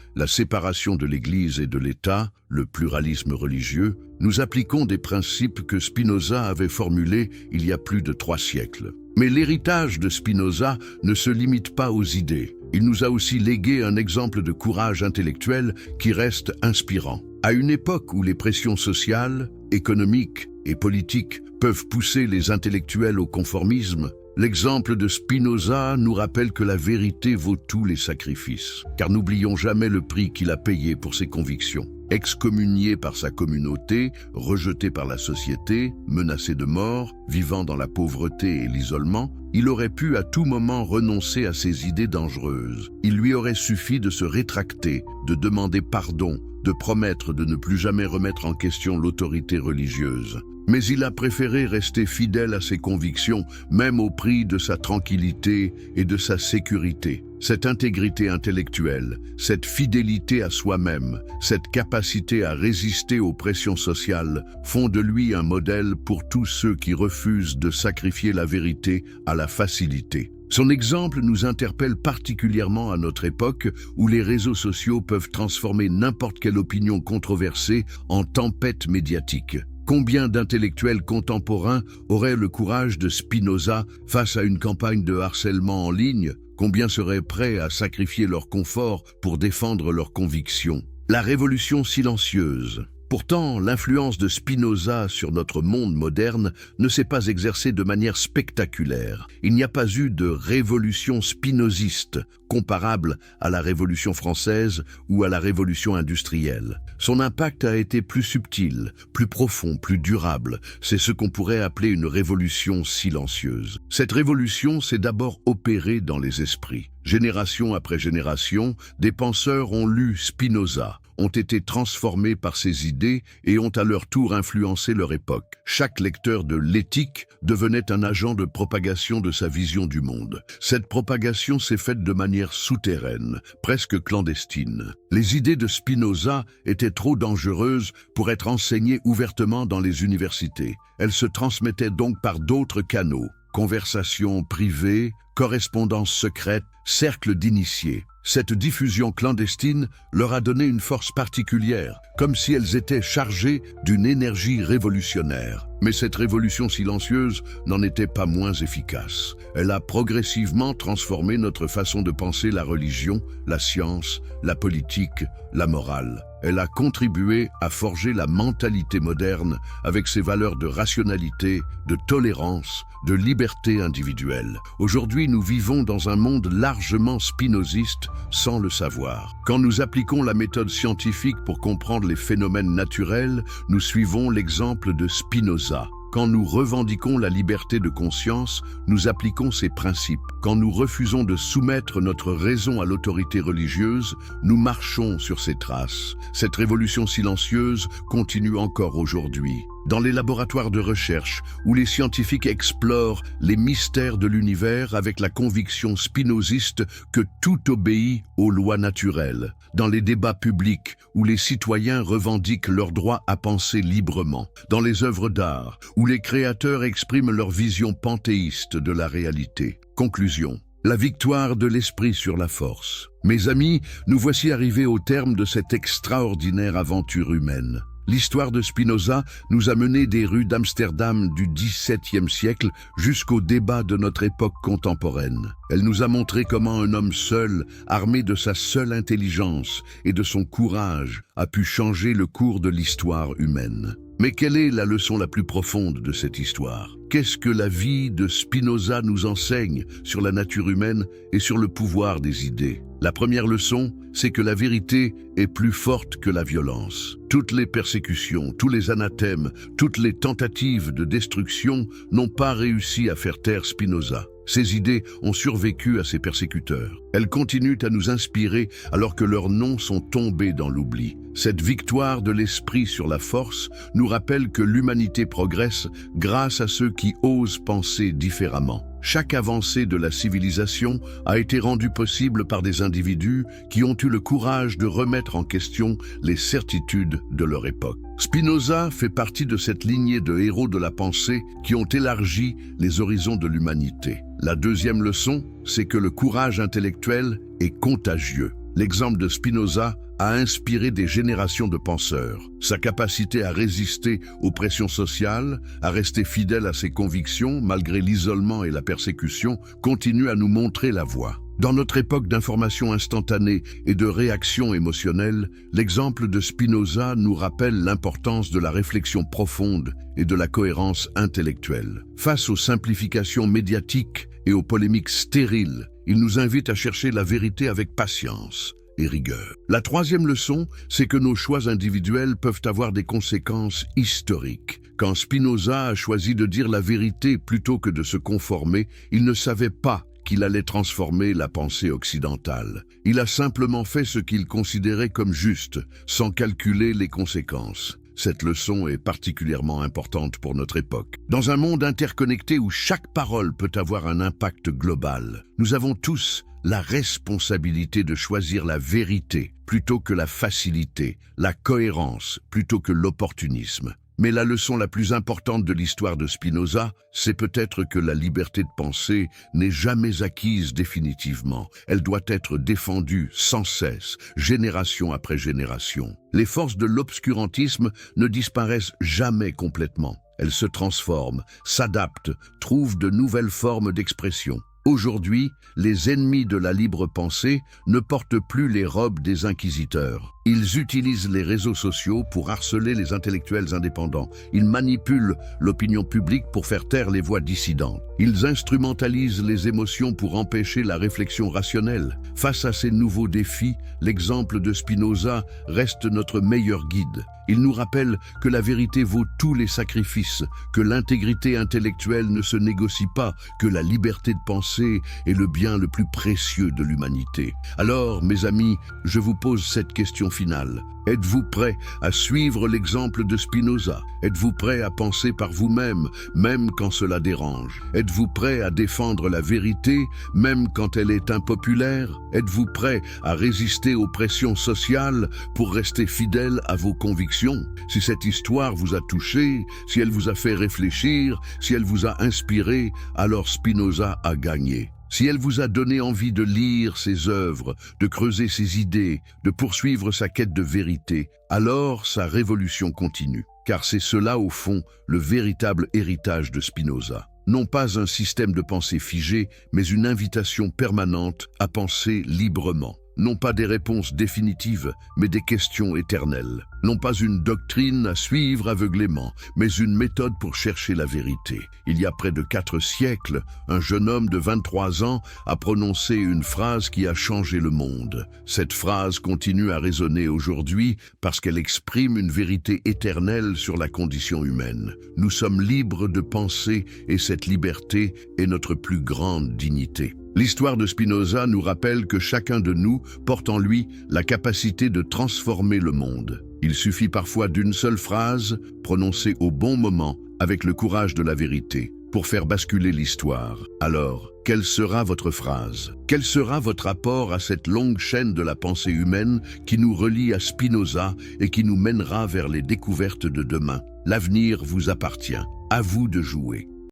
la séparation de l'Église et de l'État, le pluralisme religieux, nous appliquons des principes que Spinoza avait formulés il y a plus de 3 siècles. Mais l'héritage de Spinoza ne se limite pas aux idées. Il nous a aussi légué un exemple de courage intellectuel qui reste inspirant. À une époque où les pressions sociales, économiques et politiques peuvent pousser les intellectuels au conformisme, l'exemple de Spinoza nous rappelle que la vérité vaut tous les sacrifices. Car n'oublions jamais le prix qu'il a payé pour ses convictions. Excommunié par sa communauté, rejeté par la société, menacé de mort, vivant dans la pauvreté et l'isolement, il aurait pu à tout moment renoncer à ses idées dangereuses. Il lui aurait suffi de se rétracter, de demander pardon, de promettre de ne plus jamais remettre en question l'autorité religieuse. Mais il a préféré rester fidèle à ses convictions, même au prix de sa tranquillité et de sa sécurité. Cette intégrité intellectuelle, cette fidélité à soi-même, cette capacité à résister aux pressions sociales font de lui un modèle pour tous ceux qui refusent de sacrifier la vérité à la facilité. Son exemple nous interpelle particulièrement à notre époque où les réseaux sociaux peuvent transformer n'importe quelle opinion controversée en tempête médiatique. Combien d'intellectuels contemporains auraient le courage de Spinoza face à une campagne de harcèlement en ligne? Combien seraient prêts à sacrifier leur confort pour défendre leurs convictions? La révolution silencieuse. Pourtant, l'influence de Spinoza sur notre monde moderne ne s'est pas exercée de manière spectaculaire. Il n'y a pas eu de révolution spinoziste comparable à la Révolution française ou à la Révolution industrielle. Son impact a été plus subtil, plus profond, plus durable. C'est ce qu'on pourrait appeler une révolution silencieuse. Cette révolution s'est d'abord opérée dans les esprits. Génération après génération, des penseurs ont lu Spinoza, ont été transformés par ses idées et ont à leur tour influencé leur époque. Chaque lecteur de l'Éthique devenait un agent de propagation de sa vision du monde. Cette propagation s'est faite de manière souterraine, presque clandestine. Les idées de Spinoza étaient trop dangereuses pour être enseignées ouvertement dans les universités. Elles se transmettaient donc par d'autres canaux. Conversations privées, correspondances secrètes, cercles d'initiés. Cette diffusion clandestine leur a donné une force particulière, comme si elles étaient chargées d'une énergie révolutionnaire. Mais cette révolution silencieuse n'en était pas moins efficace. Elle a progressivement transformé notre façon de penser la religion, la science, la politique, la morale. Elle a contribué à forger la mentalité moderne avec ses valeurs de rationalité, de tolérance, de liberté individuelle. Aujourd'hui, nous vivons dans un monde largement spinoziste sans le savoir. Quand nous appliquons la méthode scientifique pour comprendre les phénomènes naturels, nous suivons l'exemple de Spinoza. Quand nous revendiquons la liberté de conscience, nous appliquons ces principes. Quand nous refusons de soumettre notre raison à l'autorité religieuse, nous marchons sur ses traces. Cette révolution silencieuse continue encore aujourd'hui. Dans les laboratoires de recherche, où les scientifiques explorent les mystères de l'univers avec la conviction spinoziste que tout obéit aux lois naturelles. Dans les débats publics, où les citoyens revendiquent leur droit à penser librement. Dans les œuvres d'art, où les créateurs expriment leur vision panthéiste de la réalité. Conclusion. La victoire de l'esprit sur la force. Mes amis, nous voici arrivés au terme de cette extraordinaire aventure humaine. L'histoire de Spinoza nous a mené des rues d'Amsterdam du XVIIe siècle jusqu'au débat de notre époque contemporaine. Elle nous a montré comment un homme seul, armé de sa seule intelligence et de son courage, a pu changer le cours de l'histoire humaine. Mais quelle est la leçon la plus profonde de cette histoire? Qu'est-ce que la vie de Spinoza nous enseigne sur la nature humaine et sur le pouvoir des idées? La première leçon, c'est que la vérité est plus forte que la violence. Toutes les persécutions, tous les anathèmes, toutes les tentatives de destruction n'ont pas réussi à faire taire Spinoza. Ces idées ont survécu à ses persécuteurs. Elles continuent à nous inspirer alors que leurs noms sont tombés dans l'oubli. Cette victoire de l'esprit sur la force nous rappelle que l'humanité progresse grâce à ceux qui osent penser différemment. Chaque avancée de la civilisation a été rendue possible par des individus qui ont eu le courage de remettre en question les certitudes de leur époque. Spinoza fait partie de cette lignée de héros de la pensée qui ont élargi les horizons de l'humanité. La deuxième leçon, c'est que le courage intellectuel est contagieux. L'exemple de Spinoza a inspiré des générations de penseurs. Sa capacité à résister aux pressions sociales, à rester fidèle à ses convictions malgré l'isolement et la persécution, continue à nous montrer la voie. Dans notre époque d'information instantanée et de réaction émotionnelle, l'exemple de Spinoza nous rappelle l'importance de la réflexion profonde et de la cohérence intellectuelle. Face aux simplifications médiatiques et aux polémiques stériles, il nous invite à chercher la vérité avec patience et rigueur. La troisième leçon, c'est que nos choix individuels peuvent avoir des conséquences historiques. Quand Spinoza a choisi de dire la vérité plutôt que de se conformer, il ne savait pas qu'il allait transformer la pensée occidentale. Il a simplement fait ce qu'il considérait comme juste, sans calculer les conséquences. Cette leçon est particulièrement importante pour notre époque. Dans un monde interconnecté où chaque parole peut avoir un impact global, nous avons tous la responsabilité de choisir la vérité plutôt que la facilité, la cohérence plutôt que l'opportunisme. Mais la leçon la plus importante de l'histoire de Spinoza, c'est peut-être que la liberté de penser n'est jamais acquise définitivement. Elle doit être défendue sans cesse, génération après génération. Les forces de l'obscurantisme ne disparaissent jamais complètement. Elles se transforment, s'adaptent, trouvent de nouvelles formes d'expression. Aujourd'hui, les ennemis de la libre pensée ne portent plus les robes des inquisiteurs. Ils utilisent les réseaux sociaux pour harceler les intellectuels indépendants. Ils manipulent l'opinion publique pour faire taire les voix dissidentes. Ils instrumentalisent les émotions pour empêcher la réflexion rationnelle. Face à ces nouveaux défis, l'exemple de Spinoza reste notre meilleur guide. Il nous rappelle que la vérité vaut tous les sacrifices, que l'intégrité intellectuelle ne se négocie pas, que la liberté de penser est le bien le plus précieux de l'humanité. Alors, mes amis, je vous pose cette question finale. Êtes-vous prêts à suivre l'exemple de Spinoza? Êtes-vous prêts à penser par vous-même, même quand cela dérange? Êtes-vous prêts à défendre la vérité, même quand elle est impopulaire? Êtes-vous prêts à résister aux pressions sociales pour rester fidèle à vos convictions? Si cette histoire vous a touché, si elle vous a fait réfléchir, si elle vous a inspiré, alors Spinoza a gagné. Si elle vous a donné envie de lire ses œuvres, de creuser ses idées, de poursuivre sa quête de vérité, alors sa révolution continue. Car c'est cela, au fond, le véritable héritage de Spinoza. Non pas un système de pensée figé, mais une invitation permanente à penser librement. Non pas des réponses définitives, mais des questions éternelles. Non pas une doctrine à suivre aveuglément, mais une méthode pour chercher la vérité. Il y a près de 4 siècles, un jeune homme de 23 ans a prononcé une phrase qui a changé le monde. Cette phrase continue à résonner aujourd'hui parce qu'elle exprime une vérité éternelle sur la condition humaine. Nous sommes libres de penser et cette liberté est notre plus grande dignité. L'histoire de Spinoza nous rappelle que chacun de nous porte en lui la capacité de transformer le monde. Il suffit parfois d'une seule phrase, prononcée au bon moment, avec le courage de la vérité, pour faire basculer l'histoire. Alors, quelle sera votre phrase? Quel sera votre apport à cette longue chaîne de la pensée humaine qui nous relie à Spinoza et qui nous mènera vers les découvertes de demain? L'avenir vous appartient. À vous de jouer.